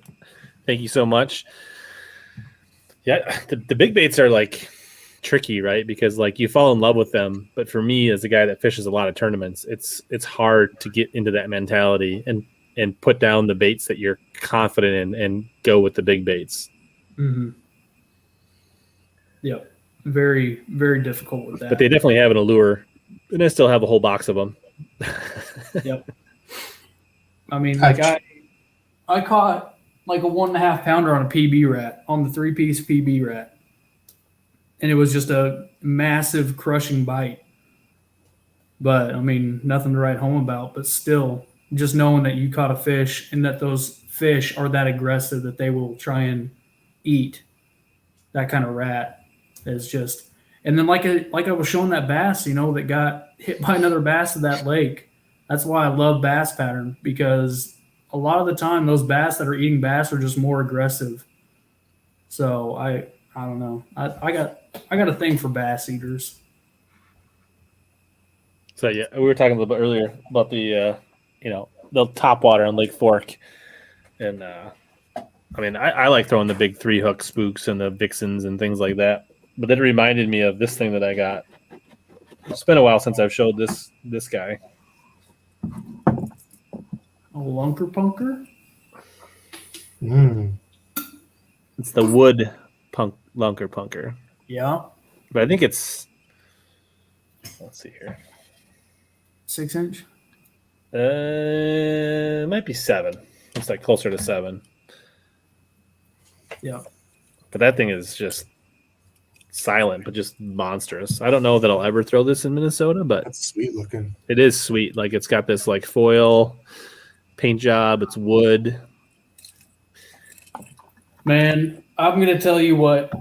thank you so much. Yeah, the big baits are like tricky, right? Because like you fall in love with them. But for me, as a guy that fishes a lot of tournaments, it's hard to get into that mentality and put down the baits that you're confident in and go with the big baits. Mm-hmm. Yep. Very, very difficult with that. But they definitely have an allure, and I still have a whole box of them. Yep. I mean, like I caught like a 1.5 pounder on a PB rat, on the 3-piece PB rat. And it was just a massive crushing bite. But I mean, nothing to write home about, but still just knowing that you caught a fish and that those fish are that aggressive that they will try and eat that kind of rat is just. And then like I was showing that bass, that got hit by another bass at that lake. That's why I love bass pattern, because a lot of the time those bass that are eating bass are just more aggressive. So I don't know. I got a thing for bass eaters. So yeah, we were talking a little bit earlier about the the top water on Lake Fork, and I mean I like throwing the big 3-hook spooks and the vixens and things like that. But it reminded me of this thing that I got. It's been a while since I've showed this guy. A lunker punker? It's the wood lunker punker. Yeah. But I think it's, let's see here. 6-inch? It might be 7. It's like closer to 7. Yeah. But that thing is just silent, but just monstrous. I don't know that I'll ever throw this in Minnesota, but that's sweet looking. It is sweet. Like it's got this like foil paint job. It's wood. Man, I'm going to tell you what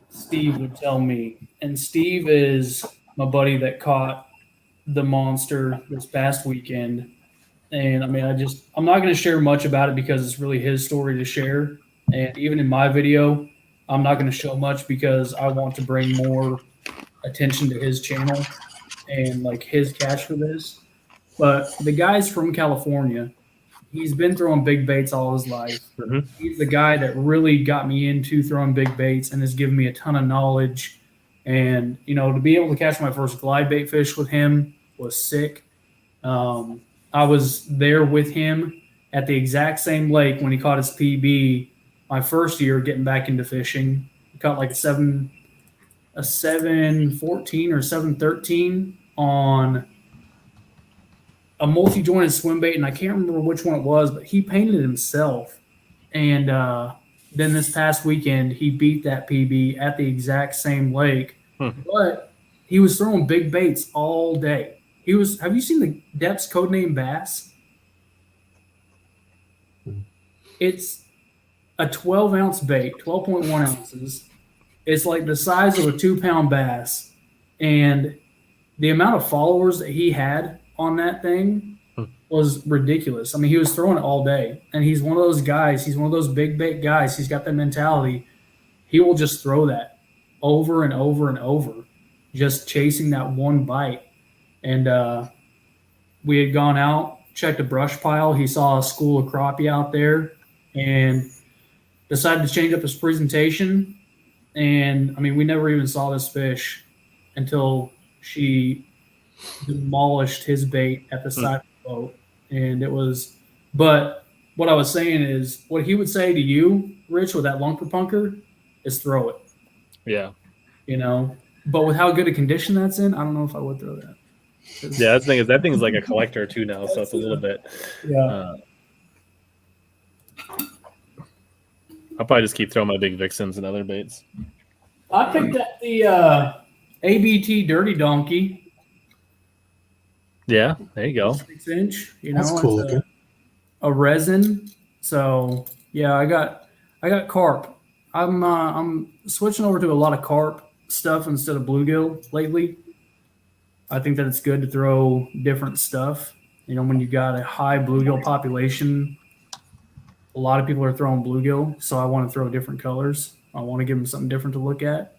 Steve would tell me. And Steve is my buddy that caught the monster this past weekend. And I mean, I'm not going to share much about it because it's really his story to share. And even in my video, I'm not going to show much because I want to bring more attention to his channel and like his catch for this. But the guy's from California. He's been throwing big baits all his life. Mm-hmm. He's the guy that really got me into throwing big baits and has given me a ton of knowledge. And, to be able to catch my first glide bait fish with him was sick. I was there with him at the exact same lake when he caught his PB my first year getting back into fishing. He caught like a 714 or 713 on a multi-jointed swim bait, and I can't remember which one it was, but he painted it himself. And then this past weekend, he beat that PB at the exact same lake, but he was throwing big baits all day. Have you seen the Depths codename Bass? It's a 12-ounce bait, 12.1 ounces. It's like the size of a 2-pound bass. And the amount of followers that he had on that thing was ridiculous. I mean, he was throwing it all day. And he's one of those guys. He's one of those big bait guys. He's got that mentality. He will just throw that over and over and over, just chasing that one bite. And we had gone out, checked a brush pile. He saw a school of crappie out there and decided to change up his presentation. And, I mean, we never even saw this fish until she demolished his bait at the side of the boat. And it was – but what I was saying is what he would say to you, Rich, with that lunker punker is throw it. Yeah. But with how good a condition that's in, I don't know if I would throw that. Yeah, that thing is like a collector too now, so it's a little bit. Yeah. I'll probably just keep throwing my big vixens and other baits. I picked up the ABT Dirty Donkey. Yeah, there you go. 6-inch. That's cool looking. A resin. So yeah, I got carp. I'm switching over to a lot of carp stuff instead of bluegill lately. I think that it's good to throw different stuff. You know, when you got a high bluegill population, a lot of people are throwing bluegill, so I want to throw different colors. I want to give them something different to look at.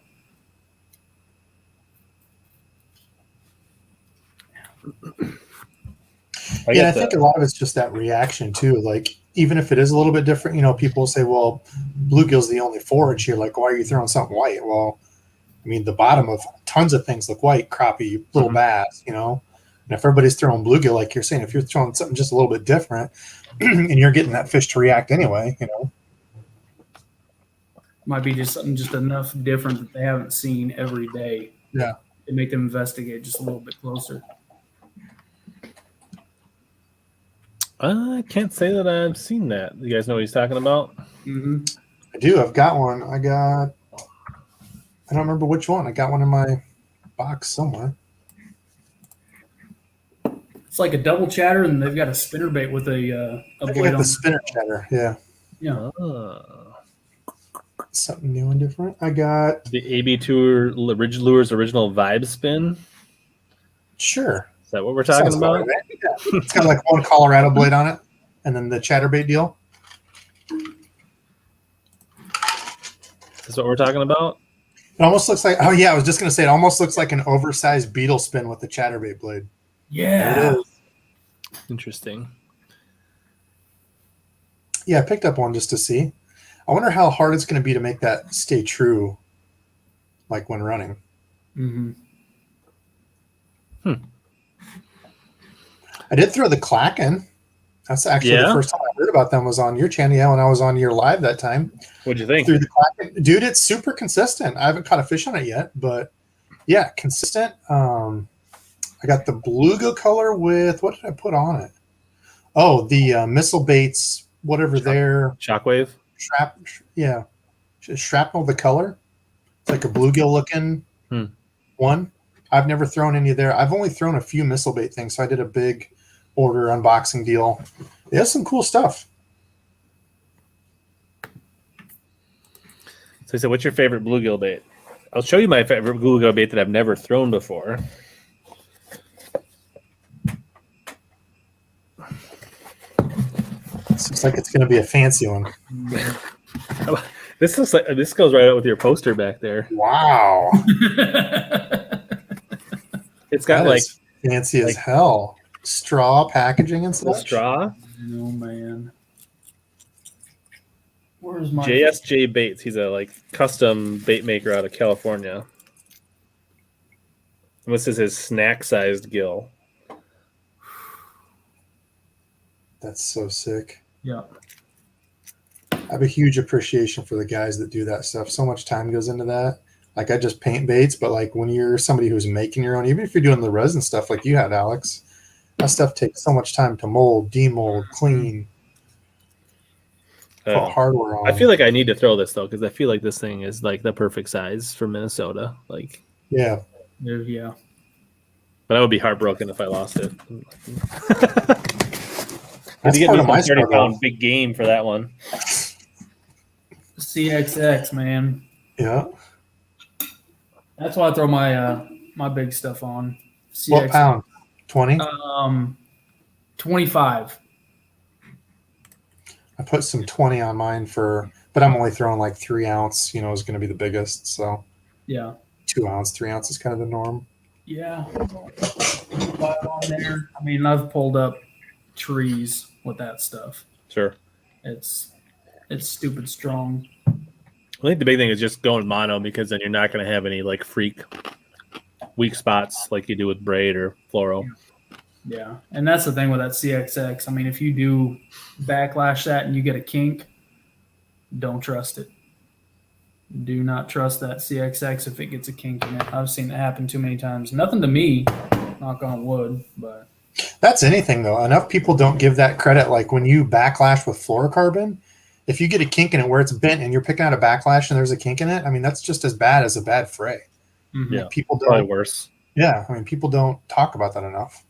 I think a lot of it's just that reaction too. Like, even if it is a little bit different, you know, people say, well, bluegill's the only forage here. Like, why are you throwing something white? Well, I mean, the bottom of tons of things look white, crappie, little bass, you know. And if everybody's throwing bluegill, like you're saying, if you're throwing something just a little bit different and you're getting that fish to react anyway, you know. Might be just something just enough different that they haven't seen every day. Yeah. To make them investigate just a little bit closer. I can't say that I've seen that. You guys know what he's talking about? Mm-hmm. I do. I've got one. I don't remember which one. I got one in my box somewhere. It's like a double chatter, and they've got a spinnerbait with a blade on the spinner chatter. Yeah. Yeah. Something new and different. I got the AB Tour Lures original vibe spin. Sure. Is that what we're talking about? Right. Yeah. It's got like one Colorado blade on it, and then the chatterbait deal. Is what we're talking about? It almost looks like. Oh yeah, I was just gonna say it almost looks like an oversized beetle spin with the chatterbait blade. Yeah. It is. Interesting. Yeah, I picked up one just to see. I wonder how hard it's going to be to make that stay true, like when running. Mm-hmm. I did throw the Klaken. That's actually the first time I heard about them was on your channel. Yeah, when I was on your live that time. What'd you think? Through the Klaken. Dude, it's super consistent. I haven't caught a fish on it yet, but yeah, consistent. I got the bluegill color with, what did I put on it? Oh, the missile baits, whatever they're. Shockwave? Shrapnel, the color. It's like a bluegill looking one. I've never thrown any there. I've only thrown a few missile bait things, so I did a big order unboxing deal. It has some cool stuff. So he said, what's your favorite bluegill bait? I'll show you my favorite bluegill bait that I've never thrown before. This looks like it's going to be a fancy one. This looks like this goes right out with your poster back there. Wow. It's got like fancy as hell. Straw packaging and stuff. Straw. Oh man. Where's my JSJ Baits? He's a like custom bait maker out of California. And this is his snack-sized gill. That's so sick. Yeah. I have a huge appreciation for the guys that do that stuff. So much time goes into that. Like, I just paint baits, but like when you're somebody who's making your own, even if you're doing the resin stuff like you had, Alex, that stuff takes so much time to mold, demold, clean, put hardware on. I feel like I need to throw this though, because I feel like this thing is like the perfect size for Minnesota. Like, yeah. But I would be heartbroken if I lost it. That's get part me of my 30-pound big game for that one. CXX, man. Yeah. That's why I throw my my big stuff on. CXX. What pound? 20? 25. I put some 20 on mine but I'm only throwing like 3 ounce, is going to be the biggest. So yeah, 2 ounce, 3 ounce is kind of the norm. Yeah. On there. I mean, I've pulled up trees with that stuff. Sure. It's stupid strong. I think the big thing is just going mono, because then you're not going to have any like freak weak spots like you do with braid or fluoro. Yeah. And that's the thing with that CXX. I mean, if you do backlash that and you get a kink, don't trust it. Do not trust that CXX if it gets a kink in it. I've seen it happen too many times. Nothing to me, knock on wood, but. That's anything, though. Enough people don't give that credit. Like when you backlash with fluorocarbon, if you get a kink in it where it's bent and you're picking out a backlash and there's a kink in it, I mean, that's just as bad as a bad fray. Mm-hmm. Yeah, people don't. Probably worse. Yeah, I mean, people don't talk about that enough.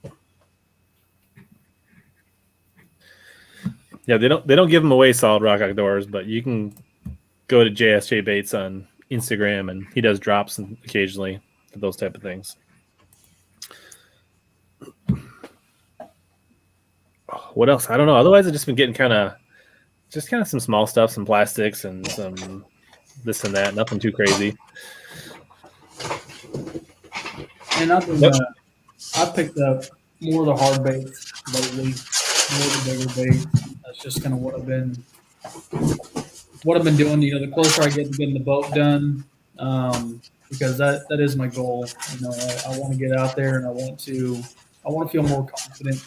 Yeah, they don't give them away, solid rock outdoors, but you can go to JSJ Baits on Instagram, and he does drops occasionally for those type of things. What else? I don't know. Otherwise, I've just been getting kind of some small stuff, some plastics and some this and that. Nothing too crazy. And I've picked up more of the hard baits lately, more of the bigger baits. That's just kind of what I've been doing. You know, the closer I get to getting the boat done, because that is my goal. You know, I want to get out there and I want to feel more confident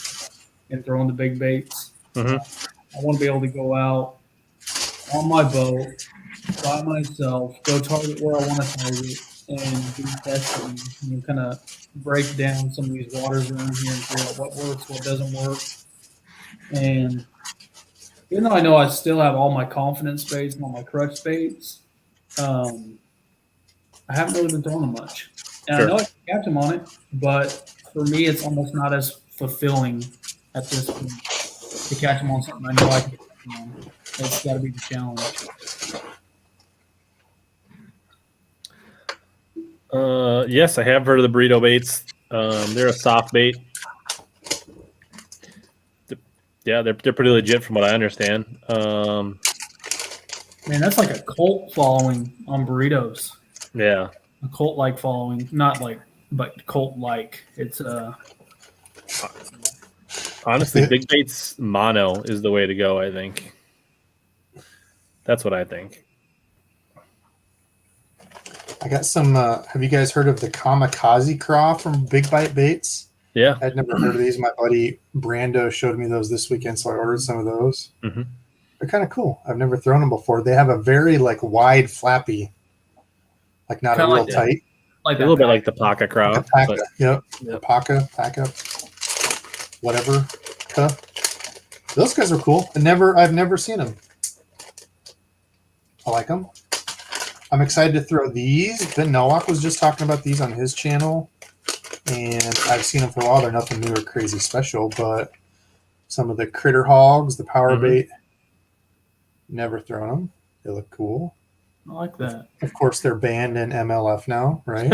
in throwing the big baits. Mm-hmm. I want to be able to go out on my boat by myself, go target where I want to target, and do testing. You know, kind of break down some of these waters around here and figure out what works, what doesn't work. And even though I know I still have all my confidence baits and all my crutch baits, I haven't really been throwing them much. And Sure. I know I can catch them on it, but for me, it's almost not as fulfilling at this point to catch them on something I know I can catch them on. It's got to be the challenge. Yes, I have heard of the burrito baits. They're a soft bait. Yeah, they're pretty legit from what I understand. Man, that's like a cult following on burritos. Yeah. A cult-like following, not like, but cult-like. It's honestly, big baits mono is the way to go. I think that's what I think. I got some. Have you guys heard of the kamikaze craw from Big Bite Baits? Yeah. I'd never heard of these. My buddy Brando showed me those this weekend, so I ordered some of those. Mm-hmm. They're kind of cool. I've never thrown them before. They have a very like wide, flappy, like not Kinda a real like tight. like A little bit like the Paca Crow. Like a paca. but- Yep. Yep. Paca, whatever. Those guys are cool. I've never seen them. I like them. I'm excited to throw these. Ben Nowak was just talking about these on his channel, and I've seen them for a while. They're nothing new or crazy special, but some of the critter hogs, the power bait, never thrown them. They look cool. I like that. Of course, they're banned in MLF now, right?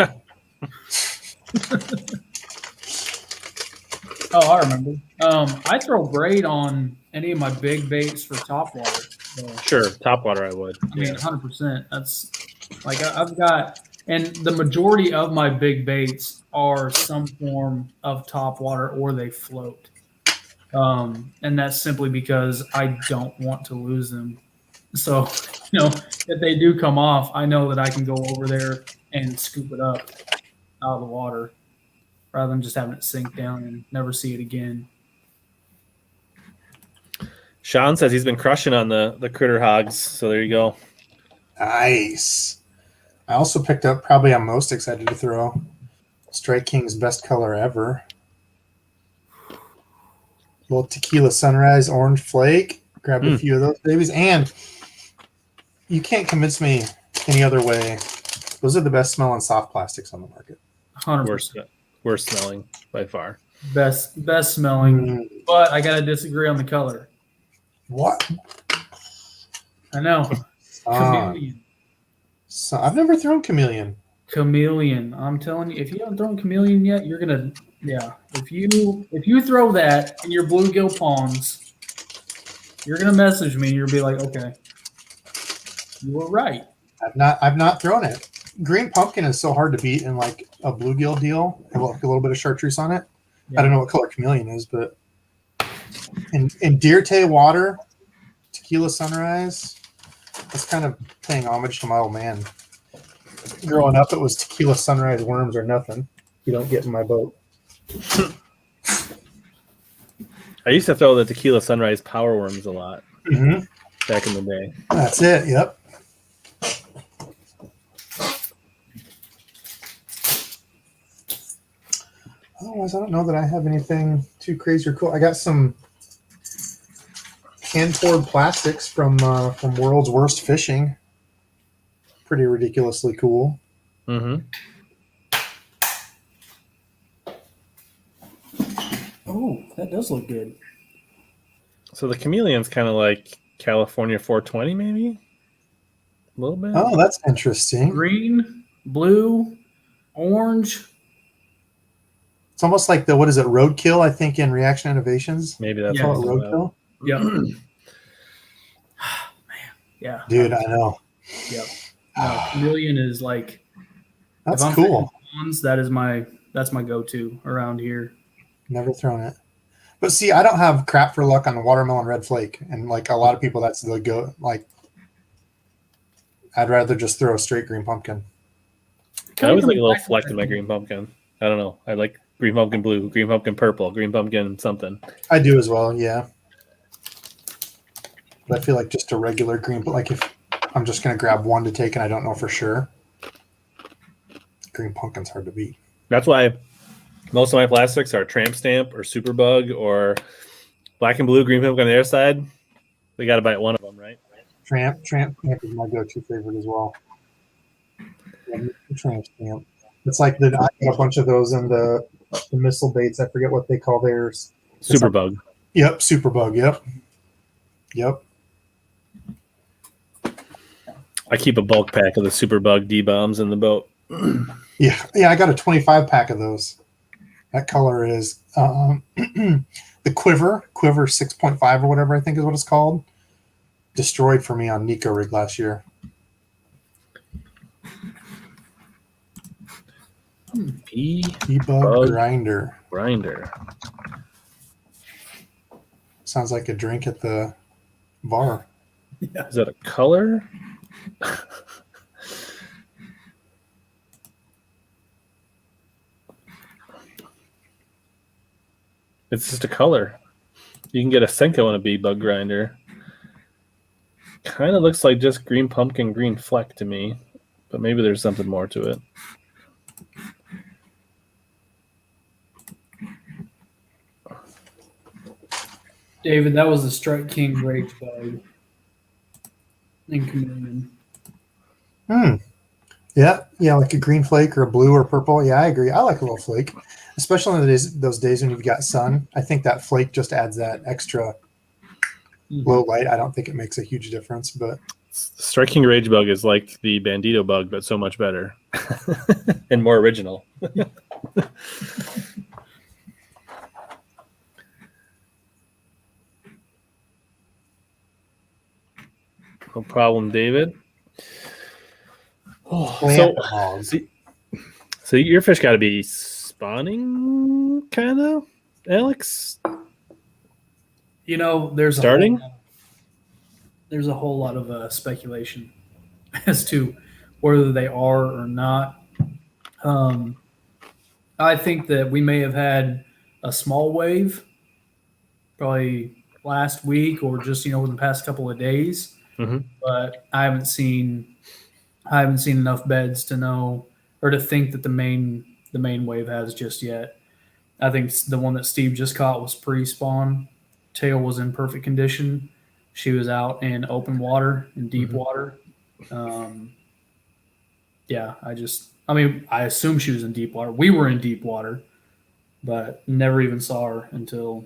Oh, I remember. I throw braid on any of my big baits for top water. So, Sure, topwater I would. I mean, 100%. That's like I've got, and the majority of my big baits are some form of top water or they float. And that's simply because I don't want to lose them. So, you know, if they do come off, I know that I can go over there and scoop it up out of the water rather than just having it sink down and never see it again. Sean says he's been crushing on the critter hogs, so there you go. Nice. I also picked up, probably I'm most excited to throw, Strike King's best color ever. Little tequila sunrise orange flake. Grabbed a few of those babies. And you can't convince me any other way. Those are the best smelling soft plastics on the market. 100%. Worst smelling by far. Best smelling. But I got to disagree on the color. What? I know. Chameleon. So I've never thrown chameleon. Chameleon. I'm telling you, if you haven't thrown chameleon yet, you're gonna. Yeah. If you throw that in your bluegill ponds, you're gonna message me. And you'll be like, okay, you were right. I've not thrown it. Green pumpkin is so hard to beat in like a bluegill deal. Have like a little bit of chartreuse on it. Yeah. I don't know what color chameleon is, but in Deer Tay water, tequila sunrise. That's kind of paying homage to my old man. Growing up, it was tequila sunrise worms or nothing. You don't get in my boat. I used to throw the tequila sunrise power worms a lot back in the day. That's it. Yep. Otherwise, I don't know that I have anything too crazy or cool. I got some hand-poured plastics from World's Worst Fishing. Pretty ridiculously cool. Mm-hmm. Oh, that does look good. So the chameleon's kind of like California 420, maybe a little bit. Oh, that's interesting. Green, blue, orange. It's almost like the, what is it, roadkill, I think, in Reaction Innovations. Maybe that's Yeah. what Call it roadkill. Yep. Man. Yeah. Dude, I know. Yep. No, chameleon is like, That's if I'm cool. fishing ponds, that's my go-to around here. Never thrown it. But see, I don't have crap for luck on the watermelon red flake. And like a lot of people, that's the go. Like, I'd rather just throw a straight green pumpkin. I always like a little fleck in my green pumpkin. I don't know. I like green pumpkin blue, green pumpkin purple, green pumpkin something. I do as well, yeah. But I feel like just a regular green, but like if I'm just going to grab one to take and I don't know for sure, green pumpkin's hard to beat. That's why most of my plastics are Tramp Stamp or Superbug or black and blue, green pumpkin on the other side. We got to bite one of them, right? Tramp is my go-to favorite as well. Yeah, Tramp Stamp. It's like I got a bunch of those in the missile baits. I forget what they call theirs. Superbug. Yep, Superbug. Yep. I keep a bulk pack of the Superbug D-bombs in the boat. Yeah. I got a 25 pack of those. That color is the Quiver 6.5 or whatever I think is what it's called. Destroyed for me on Nico rig last year. Debug grinder. Sounds like a drink at the bar. Yeah. Is that a color? It's just a color. You can get a Senko and a bee bug grinder. Kind of looks like just green pumpkin, green fleck to me, but maybe there's something more to it. David, that was the Strike King Rage Bug in chameleon. Yeah, like a green flake or a blue or purple. Yeah, I agree. I like a little flake, especially in those days when you've got sun. I think that flake just adds that extra low light. I don't think it makes a huge difference, but Strike King Rage Bug is like the Bandito bug, but so much better and more original. No problem, David. Oh, so your fish got to be spawning, kind of, Alex? You know, there's starting. There's a whole lot of speculation as to whether they are or not. I think that we may have had a small wave, probably last week or just within the past couple of days. Mm-hmm. But I haven't seen enough beds to know or to think that the main wave has just yet. I think the one that Steve just caught was pre-spawn. Tail was in perfect condition. She was out in open water, in deep water. I assume she was in deep water. We were in deep water, but never even saw her until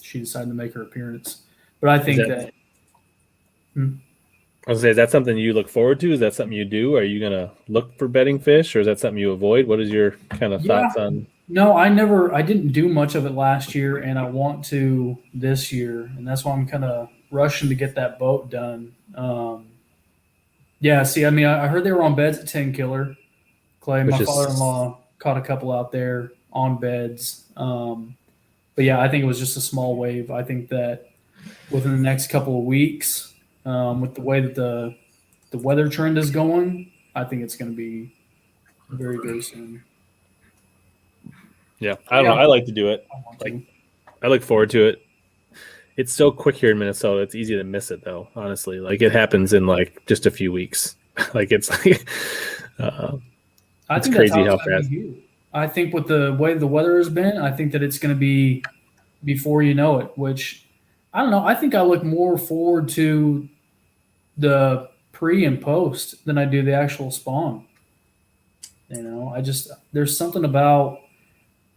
she decided to make her appearance. But I think that I was gonna say, is that something you look forward to? Is that something you do? Are you gonna look for bedding fish, or is that something you avoid? What is your kind of thoughts on? No, I didn't do much of it last year, and I want to this year, and that's why I'm kind of rushing to get that boat done. I heard they were on beds at 10 Killer. Clay, my father-in-law, caught a couple out there on beds. But yeah, I think it was just a small wave. I think that within the next couple of weeks, with the way that the weather trend is going, I think it's going to be very, very soon. Yeah, I don't know. I like to do it. I look forward to it. It's so quick here in Minnesota. It's easy to miss it, though. Honestly, like it happens in like just a few weeks. It's crazy how fast. I think with the way the weather has been, I think that it's going to be before you know it. Which I don't know. I think I look more forward to the pre and post than I do the actual spawn. There's something about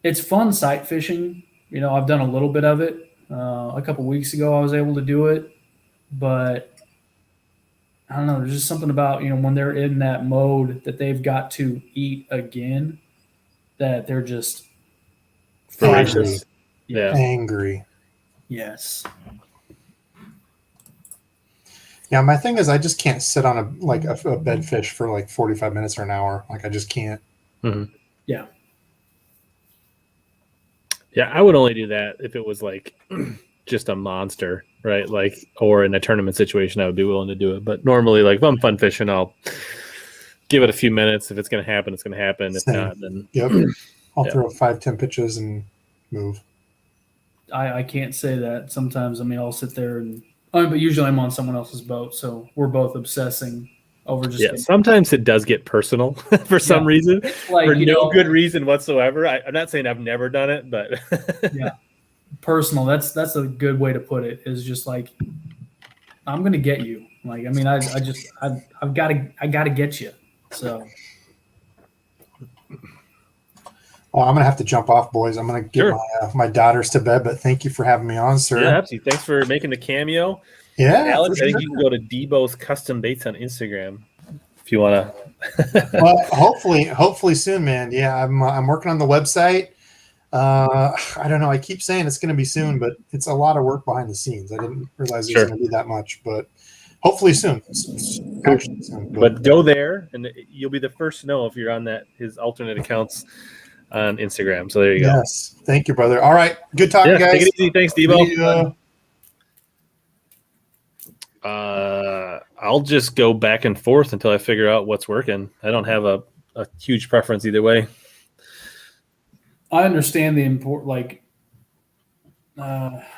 it's fun sight fishing. I've done a little bit of it. A couple weeks ago, I was able to do it, but I don't know. There's just something about, when they're in that mode that they've got to eat again, that they're just Voracious. Yeah. Angry. Yes. Yeah, my thing is I just can't sit on a bed fish for like 45 minutes or an hour. Like I just can't. Mhm. Yeah. Yeah, I would only do that if it was like just a monster, right? Like, or in a tournament situation, I would be willing to do it. But normally, like if I'm fun fishing, I'll give it a few minutes. If it's going to happen, it's going to happen. If Same. not, then Yep. I'll Yeah. throw 5-10 pitches and move. I can't say that. Sometimes, I mean, I'll sit there but usually I'm on someone else's boat, so we're both obsessing over just yeah. Sometimes it does get personal for some reason, like, for no good reason whatsoever. I'm not saying I've never done it, but yeah, personal. That's a good way to put it. Is just like I'm gonna get you. Like, I mean, I've got to get you. So. Well, I'm gonna have to jump off, boys. I'm gonna get my daughters to bed. But thank you for having me on, sir. Yeah, absolutely. Thanks for making the cameo. Yeah, Alex, I think you can go to Debo's Custom Baits on Instagram if you want to. Well, hopefully soon, man. Yeah, I'm working on the website. I don't know. I keep saying it's going to be soon, but it's a lot of work behind the scenes. I didn't realize it was going to be that much, but hopefully soon. Actually soon. But go there, and you'll be the first to know if you're on his alternate accounts on Instagram. So there you go. Yes. Thank you, brother. All right. Good talking, guys. Take it easy. Thanks, Debo. I'll just go back and forth until I figure out what's working. I don't have a huge preference either way. I understand the I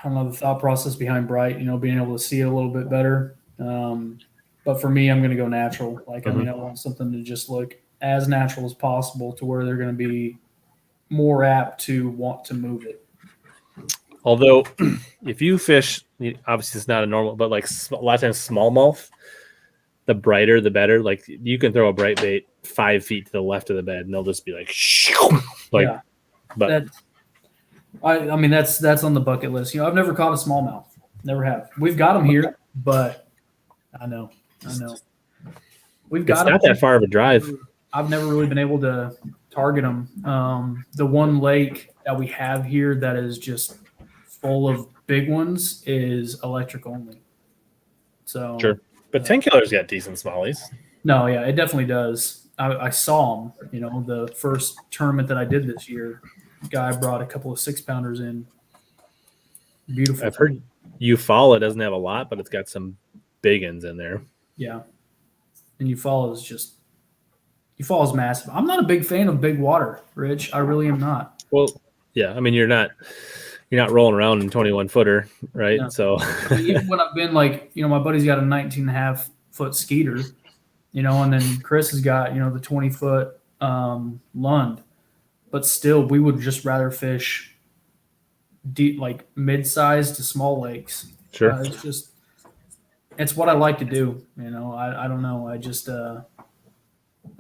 don't know, the thought process behind bright, being able to see it a little bit better. But for me, I'm going to go natural. Like, I mean, I want something to just look as natural as possible to where they're going to be more apt to want to move it. Although, if you fish, obviously it's not a normal, but like a lot of times smallmouth, the brighter the better. Like you can throw a bright bait 5 feet to the left of the bed, and they'll just be like, like. Yeah. But I mean that's on the bucket list. I've never caught a smallmouth. Never have. We've got them here, but I know. We've got. It's not that far of a drive. I've never really been able to target them. The one lake that we have here that is just full of big ones is electric only. So sure, but 10 killer's got decent smallies. No, yeah, it definitely does. I saw them. The first tournament that I did this year, guy brought a couple of 6-pounders in. Beautiful. I've heard Eufaula doesn't have a lot, but it's got some big ones in there. Yeah, and Eufaula is massive. I'm not a big fan of big water, Rich. I really am not. Well, yeah, I mean you're not rolling around in 21-footer, right? No. So even when I've been my buddy's got a 19.5-foot skeeter, and then Chris has got the 20-foot Lund, but still we would just rather fish deep, like mid-sized to small lakes. sure. It's what I like to do. I don't know. I just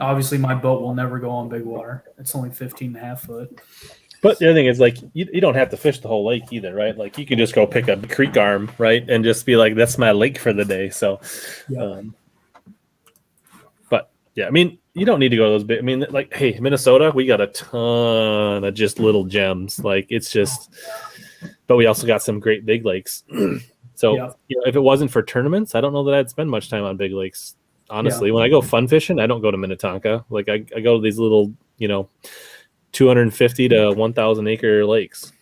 obviously my boat will never go on big water. It's only 15.5 foot. But the other thing is, like, you don't have to fish the whole lake either, right? Like, you can just go pick a creek arm, right, and just be like, that's my lake for the day. So, Yeah. But yeah, I mean, you don't need to go to those big. I mean, like, hey, Minnesota, we got a ton of just little gems. Like, it's just, but we also got some great big lakes. So, if it wasn't for tournaments, I don't know that I'd spend much time on big lakes. Honestly, when I go fun fishing, I don't go to Minnetonka. Like, I go to these little, 250 to 1,000 acre lakes.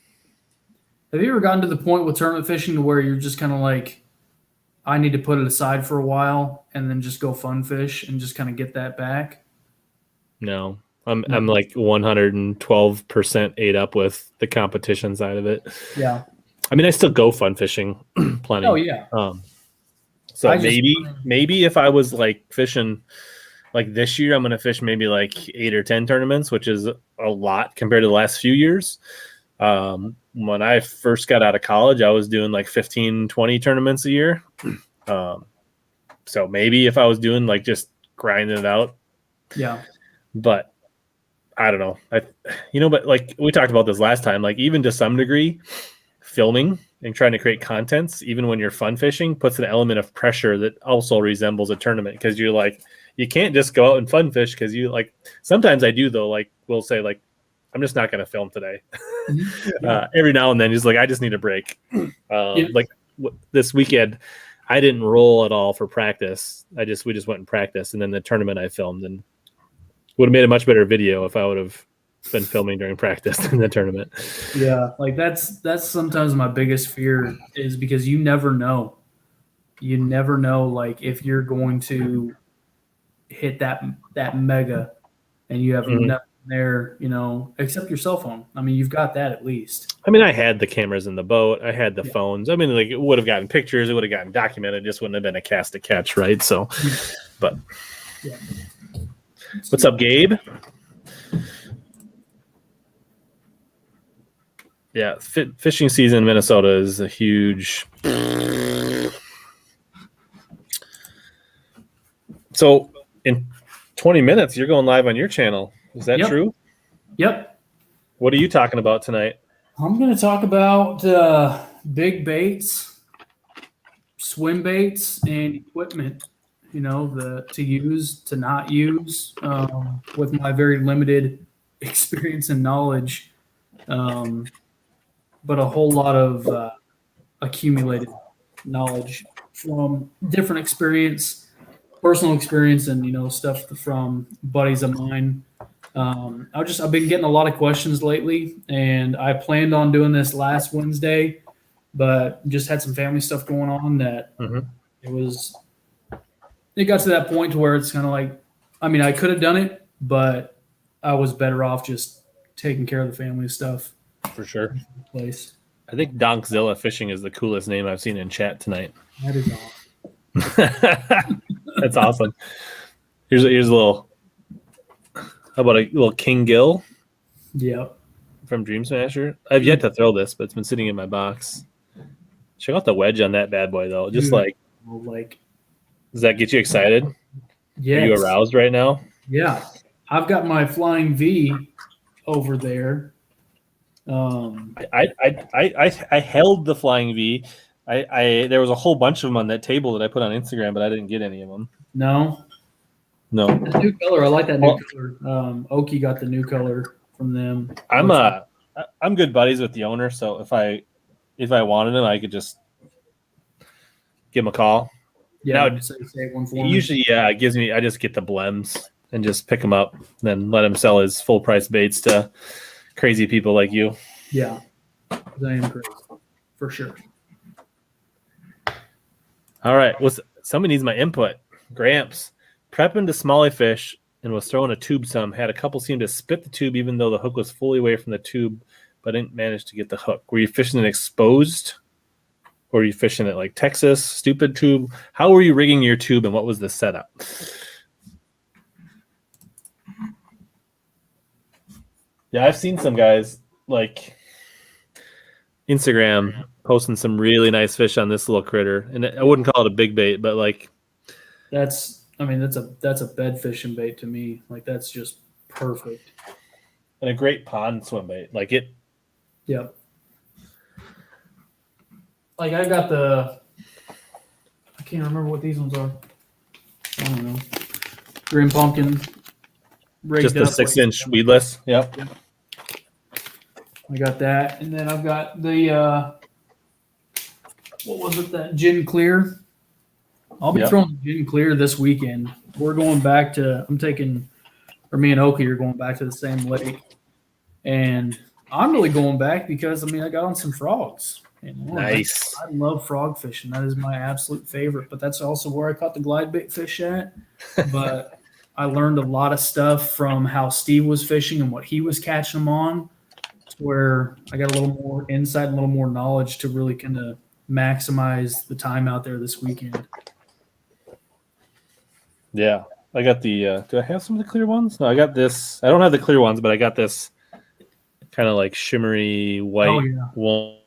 Have you ever gotten to the point with tournament fishing to where you're just kind of like, I need to put it aside for a while and then just go fun fish and just kind of get that back? No, I'm like 112% ate up with the competition side of it. Yeah. I mean, I still go fun fishing plenty. Oh yeah. So maybe if I was like fishing like this year, I'm going to fish maybe like 8 or 10 tournaments, which is a lot compared to the last few years. When I first got out of college, I was doing like 15, 20 tournaments a year. So maybe if I was doing like just grinding it out. Yeah. But I don't know. But like we talked about this last time, like even to some degree, filming and trying to create contents, even when you're fun fishing, puts an element of pressure that also resembles a tournament because you're like, you can't just go out and fun fish because you like, sometimes I do though, like we'll say like, I'm just not going to film today. Yeah. Every now and then, he's like, I just need a break. Yeah. Like this weekend, I didn't roll at all for practice. We just went and practiced, and then the tournament I filmed, and would have made a much better video if I would have been filming during practice in the tournament. Yeah, like that's sometimes my biggest fear is because you never know. You never know, like if you're going to hit that mega, and you have Mhm. nothing there, except your cell phone. I mean, you've got that at least. I mean, I had the cameras in the boat. I had the Yeah. phones. I mean, like it would have gotten pictures. It would have gotten documented. It just wouldn't have been a cast to catch, right? So, but Yeah. what's up, Gabe? Yeah, fishing season in Minnesota is a huge. So in 20 minutes, you're going live on your channel. Is that Yep. true? Yep. What are you talking about tonight? I'm going to talk about big baits, swim baits, and equipment. To use, to not use, with my very limited experience and knowledge, but a whole lot of accumulated knowledge from different experience, personal experience, and stuff from buddies of mine. I've been getting a lot of questions lately, and I planned on doing this last Wednesday, but just had some family stuff going on that Mhm. it got to that point to where it's kind of like, I mean, I could have done it, but I was better off just taking care of the family stuff. For sure. Place. I think Donkzilla Fishing is the coolest name I've seen in chat tonight. That is awesome. That's awesome. Here's a little. How about a little King Gill Yep. from Dream Smasher? I've yet to throw this, but it's been sitting in my box. Check out the wedge on that bad boy, though. Just Dude. like, does that get you excited? Yes. Are you aroused right now? Yeah. I've got my Flying V over there. I held the Flying V. There was a whole bunch of them on that table that I put on Instagram, but I didn't get any of them. No. No. The new color. I like that new color. Oki got the new color from them. I'm good buddies with the owner, so if I wanted him, I could just give him a call. Yeah. Now, Save one for me. usually, it gives me. I just get the blems and just pick him up, then let him sell his full price baits to crazy people like you. Yeah. I am crazy. For sure. All right. Somebody needs my input. Gramps prepping to smallie fish and was throwing a tube some. Had a couple seem to spit the tube even though the hook was fully away from the tube, but didn't manage to get the hook. Were you fishing it exposed? Or were you fishing it like Texas, stupid tube? How were you rigging your tube and what was the setup? Yeah, I've seen some guys like Instagram posting some really nice fish on this little critter. And I wouldn't call it a big bait, but like that's a bed fishing bait to me. Like that's just perfect. and a great pond swim bait. Like it. Yep. Like I got I can't remember what these ones are. I don't know. Green pumpkin. Just a 6-inch weedless. Yep. I got that, and then I've got the what was it? That gin clear. I'll be throwing gin clear this weekend. We're going back to. Me and Oki are going back to the same lake, and I'm really going back because I got on some frogs. Nice. I love frog fishing. That is my absolute favorite. But that's also where I caught the glide bait fish at. But I learned a lot of stuff from how Steve was fishing and what he was catching them on, where I got a little more insight and a little more knowledge to really kind of maximize the time out there this weekend. Yeah. I got the do I have some of the clear ones? No, I got this. I don't have the clear ones, but I got this kind of like shimmery white one.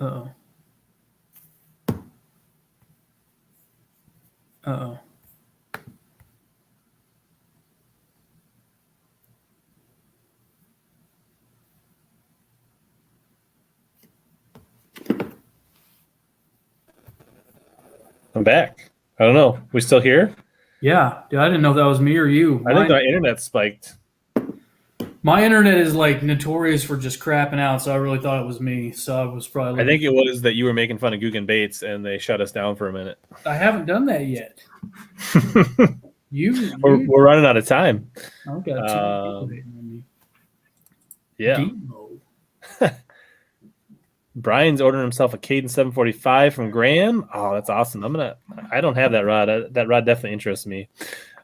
Uh-oh. Uh-oh. I'm back. I don't know. We still here? Yeah. Dude, I didn't know if that was me or you. I think our internet spiked. My internet is like notorious for just crapping out, so I really thought it was me. So I was probably. I think it was that you were making fun of Guggen Bates and they shut us down for a minute. I haven't done that yet. We're running out of time. I've got two people hating on me. Yeah. Debo. Brian's ordering himself a Cadence 745 from Graham. Oh, that's awesome. I don't have that rod. That rod definitely interests me.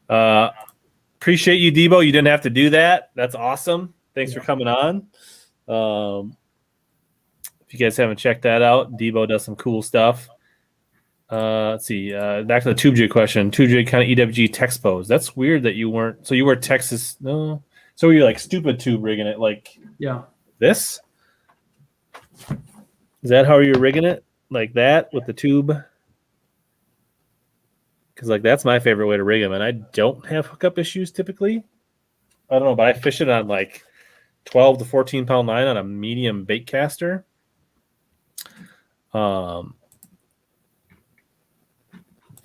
Appreciate you, Debo. You didn't have to do that. That's awesome. Thanks for coming on. If you guys haven't checked that out, Debo does some cool stuff. Let's see. Back to the tube jig question. Tube jig kind of EWG text pose. That's weird that you weren't. So you were Texas. No. So were you like stupid tube rigging it like this? Is that how you're rigging it? Like that with the tube? Because like that's my favorite way to rig them, and I don't have hookup issues typically. I don't know, but I fish it on like 12 to 14 pound line on a medium bait caster. Do I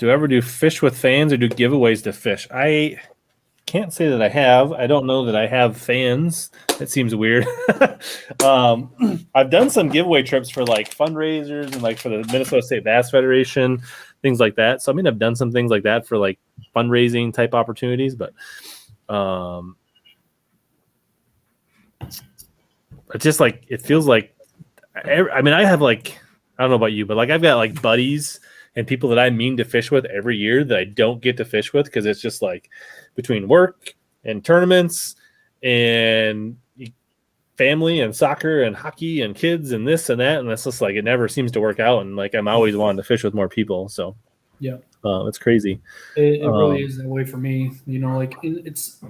ever do fish with fans or do giveaways to fish? I can't say that I have. I don't know that I have fans. That seems weird. I've done some giveaway trips for like fundraisers and like for the Minnesota State Bass Federation, things like that. So I mean, I've done some things like that for like fundraising type opportunities, but it's just like it feels like. I mean, I have like I don't know about you, but like I've got like buddies and people that I mean to fish with every year that I don't get to fish with because it's just like between work and tournaments and family and soccer and hockey and kids and this and that, and it's just like it never seems to work out. And like I'm always wanting to fish with more people, so yeah, it's crazy. It really is that way for me. You know, like it's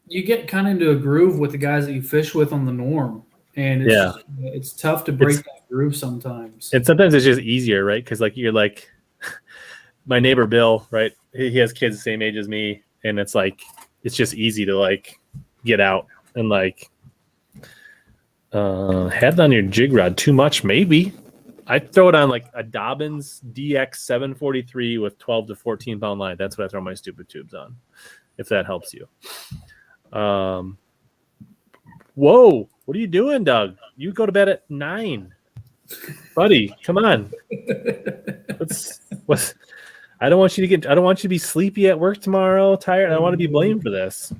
you get kind of into a groove with the guys that you fish with on the norm, and it's tough to break that groove sometimes. And sometimes it's just easier, right? Because like you're like my neighbor Bill, right? He has kids the same age as me, and it's like it's just easy to like get out and like had it on your jig rod too much, maybe. I'd throw it on like a Dobbins DX 743 with 12 to 14 pound line. That's what I throw my stupid tubes on, if that helps you. Whoa, what are you doing, Doug? You go to bed at 9, buddy. Come on. What's I don't want you to be sleepy at work tomorrow, tired. I don't want to be blamed for this.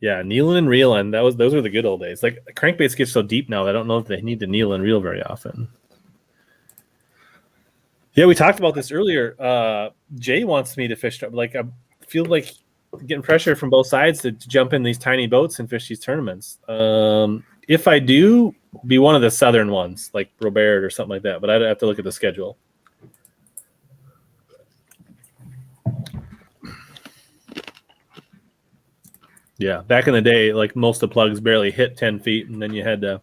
Yeah, kneeling and reeling. Those were the good old days. Like crankbaits get so deep now, I don't know if they need to kneel and reel very often. Yeah, we talked about this earlier. Jay wants me to fish. Like I feel like getting pressure from both sides to jump in these tiny boats and fish these tournaments. If I do, be one of the southern ones, like Robert or something like that. But I'd have to look at the schedule. Yeah, back in the day, like most of the plugs barely hit 10 feet, and then you had to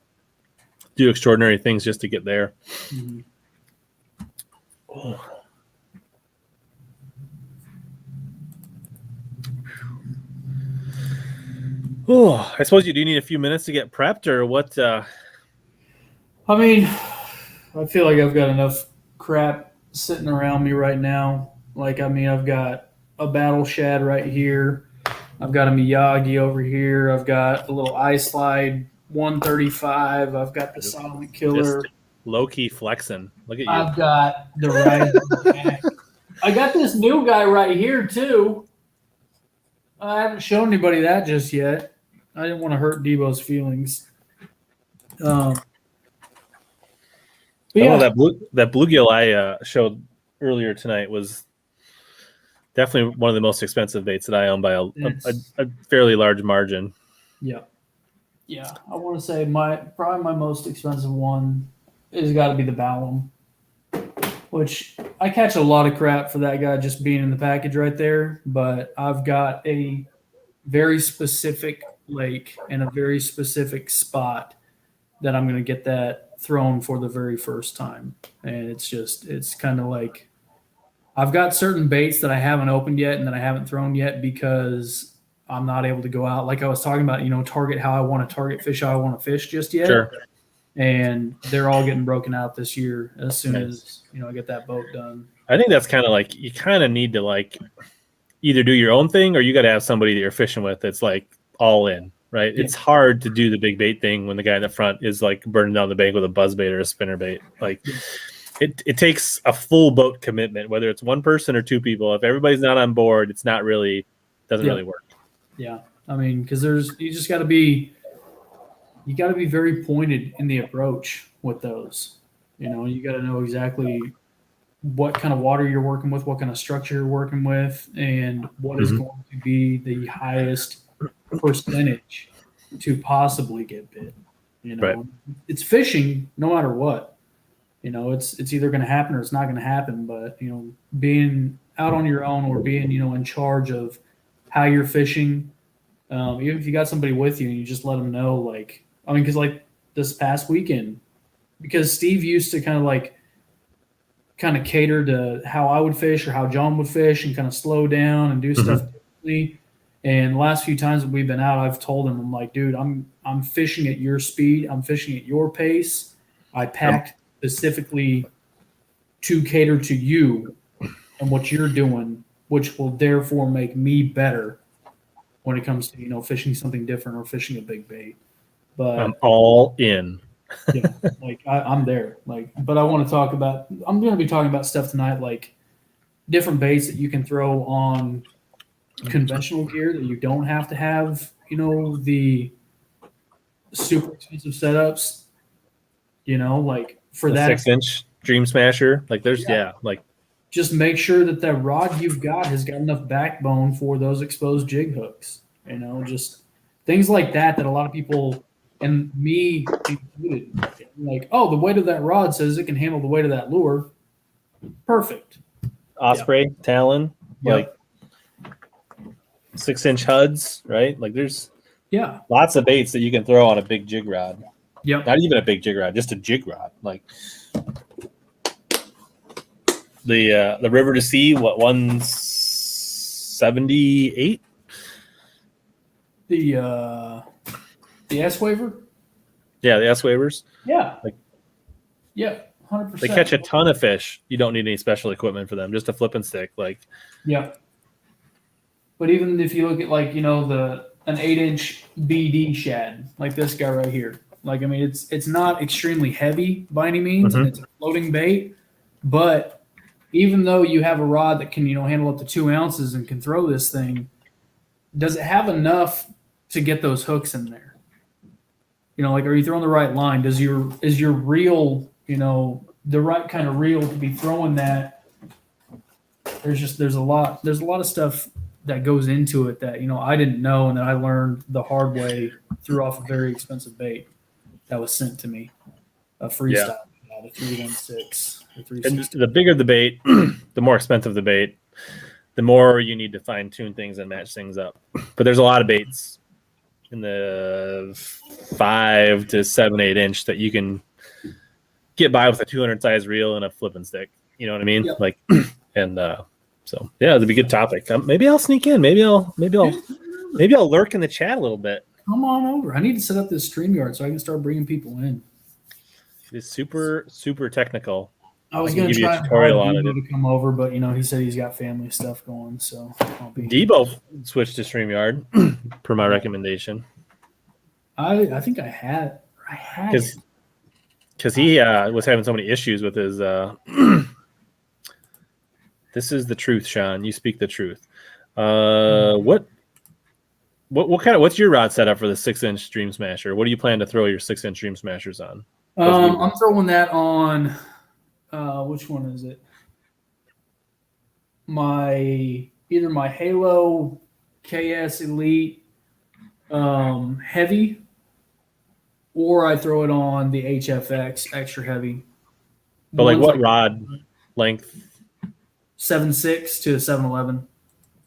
do extraordinary things just to get there. Mm-hmm. Oh, I suppose you do need a few minutes to get prepped, or what? I mean, I feel like I've got enough crap sitting around me right now. Like, I mean, I've got a battle shad right here. I've got a Miyagi over here. I've got a little ice slide 135. I've got the Silent Killer. Just low-key flexing. Look at you. I've got the Rising. I got this new guy right here, too. I haven't shown anybody that just yet. I didn't want to hurt Debo's feelings. That bluegill I showed earlier tonight was definitely one of the most expensive baits that I own by a fairly large margin. Yeah. Yeah. I want to say probably my most expensive one has got to be the Ballum, which I catch a lot of crap for that guy just being in the package right there. But I've got a very specific lake and a very specific spot that I'm going to get that thrown for the very first time. And it's kind of like, I've got certain baits that I haven't opened yet and that I haven't thrown yet because I'm not able to go out. Like I was talking about, target how I want to target fish, how I want to fish just yet. Sure. And they're all getting broken out this year as soon as, I get that boat done. I think that's kind of like, you kind of need to like either do your own thing or you got to have somebody that you're fishing with that's like all in, right? Yeah. It's hard to do the big bait thing when the guy in the front is like burning down the bank with a buzz bait or a spinner bait. Like it takes a full boat commitment, whether it's one person or two people. If everybody's not on board, it's not really doesn't really work. Yeah. I mean, because you just got to be very pointed in the approach with those. You got to know exactly what kind of water you're working with, what kind of structure you're working with, and what is going to be the highest percentage to possibly get bit. Right. It's fishing no matter what. It's either going to happen or it's not going to happen. But being out on your own or being in charge of how you're fishing, even if you got somebody with you and you just let them know, because this past weekend, because Steve used to kind of cater to how I would fish or how John would fish and kind of slow down and do stuff differently. And the last few times that we've been out, I've told him, I'm like, dude, I'm fishing at your speed. I'm fishing at your pace. I packed specifically to cater to you and what you're doing, which will therefore make me better when it comes to, fishing something different or fishing a big bait. But I'm all in. yeah, I'm there. But I'm going to be talking about stuff tonight, like different baits that you can throw on conventional gear that you don't have to have, the super expensive setups, for the that 6-inch Dream Smasher. just make sure that rod you've got has got enough backbone for those exposed jig hooks, just things like that a lot of people, and me included, the weight of that rod says it can handle the weight of that lure. Perfect. Osprey, Talon, 6-inch HUDs, right? There's lots of baits that you can throw on a big jig rod. Yep. Not even a big jig rod, just a jig rod. The River to Sea, 178? The S Waver? Yeah, the S Wavers. Yeah. 100%. They catch a ton of fish. You don't need any special equipment for them, just a flip and stick. Yeah. But even if you look at an 8-inch BD shad, like this guy right here, it's not extremely heavy by any means, and it's a floating bait, but even though you have a rod that can handle up to 2 ounces and can throw this thing, does it have enough to get those hooks in there? Are you throwing the right line? Is your reel, the right kind of reel to be throwing that? There's a lot of stuff that goes into it that, I didn't know, and that I learned the hard way, threw off a very expensive bait that was sent to me, a freestyle, a 316 or 360. And the bigger the bait, the more expensive the bait, the more you need to fine tune things and match things up. But there's a lot of baits in the 5 to 7, 8-inch that you can get by with a 200 size reel and a flipping stick. You know what I mean? Yep. So it'd be a good topic. Maybe I'll sneak in. Maybe I'll lurk in the chat a little bit. Come on over. I need to set up this StreamYard so I can start bringing people in. It's super, super technical. I was going to try a tutorial on it to come over, but he said he's got family stuff going, so I'll be. Debo switched to StreamYard per my recommendation. I think I had because he was having so many issues with his. This is the truth, Sean. You speak the truth. What what's your rod setup for the 6-inch Dream Smasher? What do you plan to throw your 6-inch Dream Smashers on? I'm throwing that on. Which one is it? Either my Halo KS Elite heavy, or I throw it on the HFX extra heavy. But what rod length? 7.6 to 7.11.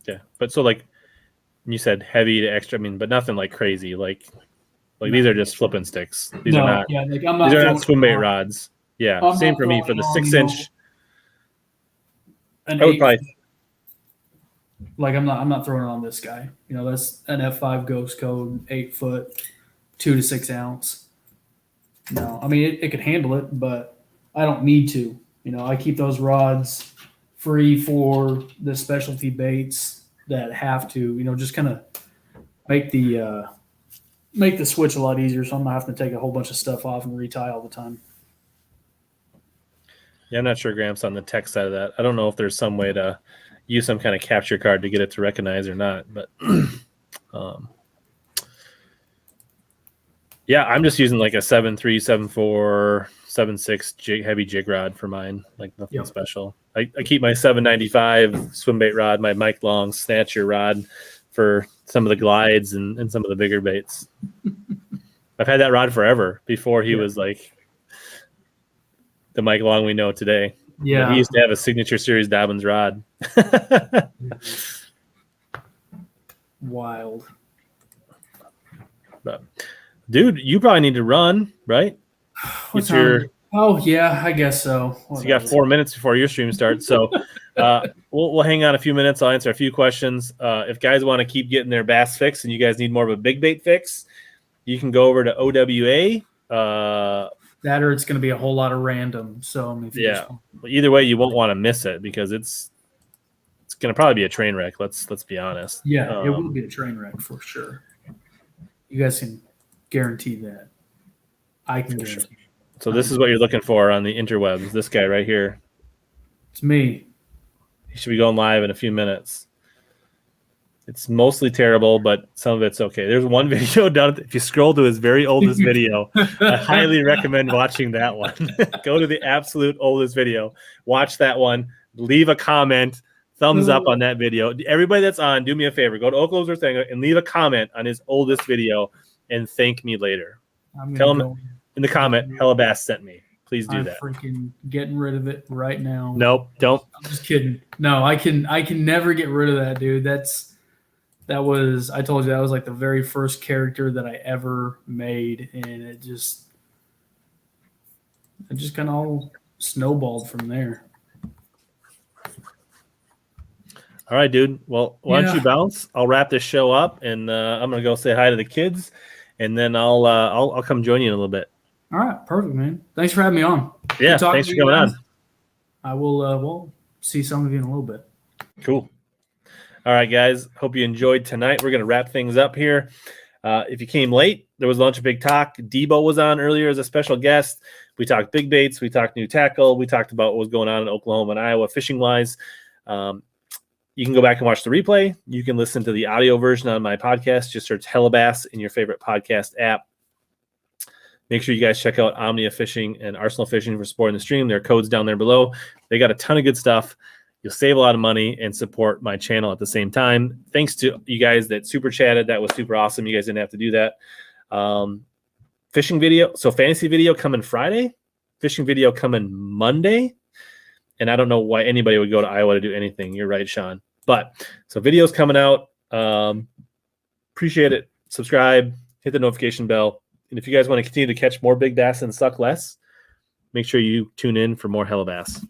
Yeah, but you said heavy to extra. But nothing crazy. These are just flipping sticks. These are not. Yeah, these are not swimbait rods. Yeah, same for me for the 6-inch. I would probably. I'm not throwing it on this guy. That's an F5 Ghost Code, 8 foot, 2 to 6 ounce. No, it could handle it, but I don't need to. I keep those rods free for the specialty baits that have to, just kind of make the switch a lot easier, so I'm not having to take a whole bunch of stuff off and retie all the time. Yeah, I'm not sure, Gramps, on the tech side of that. I don't know if there's some way to use some kind of capture card to get it to recognize or not, but yeah, I'm just using like a 7.3, 7.4, 7.6 heavy jig rod for mine, like nothing special. I keep my 795 Swimbait rod, my Mike Long snatcher rod for some of the glides and some of the bigger baits. I've had that rod forever before he was like the Mike Long we know today. Yeah. But he used to have a signature series Dobbins rod. Wild. But, dude, you probably need to run, right? Oh yeah, I guess so. So you got 4 minutes before your stream starts. So we'll hang on a few minutes. I'll answer a few questions. If guys want to keep getting their bass fix and you guys need more of a big bait fix, you can go over to OWA. That or it's going to be a whole lot of random. So But either way, you won't want to miss it because it's going to probably be a train wreck. Let's be honest. Yeah, it will be a train wreck for sure. You guys can guarantee that. I can guarantee. Sure. So this is what you're looking for on the interwebs. This guy right here. It's me. He should be going live in a few minutes. It's mostly terrible, but some of it's okay. There's one video done. If you scroll to his very oldest video, I highly recommend watching that one. Go to the absolute oldest video. Watch that one. Leave a comment. Thumbs up on that video. Everybody that's on, do me a favor. Go to Oklahoma and leave a comment on his oldest video and thank me later. Tell him in the comment, HellaBass sent me. Please do that. Freaking getting rid of it right now. Nope, don't. I'm just kidding. No, I can never get rid of that, dude. I told you that was like the very first character that I ever made, and it just kind of all snowballed from there. All right, dude. Well, why don't you bounce? I'll wrap this show up, and I'm gonna go say hi to the kids, and then I'll come join you in a little bit. All right, perfect, man. Thanks for having me on. Yeah, thanks for coming on. I will. We'll see some of you in a little bit. Cool. All right, guys. Hope you enjoyed tonight. We're gonna wrap things up here. If you came late, there was Lunch of Big Talk. Debo was on earlier as a special guest. We talked big baits. We talked new tackle. We talked about what was going on in Oklahoma and Iowa fishing wise. You can go back and watch the replay. You can listen to the audio version on my podcast. Just search HellaBass in your favorite podcast app. Make sure you guys check out Omnia Fishing and Arsenal Fishing for supporting the stream. There are codes down there below. They got a ton of good stuff. You'll save a lot of money and support my channel at the same time. Thanks to you guys that super chatted. That was super awesome. You guys didn't have to do that. Fishing video. So fantasy video coming Friday. Fishing video coming Monday. And I don't know why anybody would go to Iowa to do anything. You're right, Sean. But so videos coming out. Appreciate it. Subscribe. Hit the notification bell. And if you guys want to continue to catch more big bass and suck less, make sure you tune in for more HellaBass.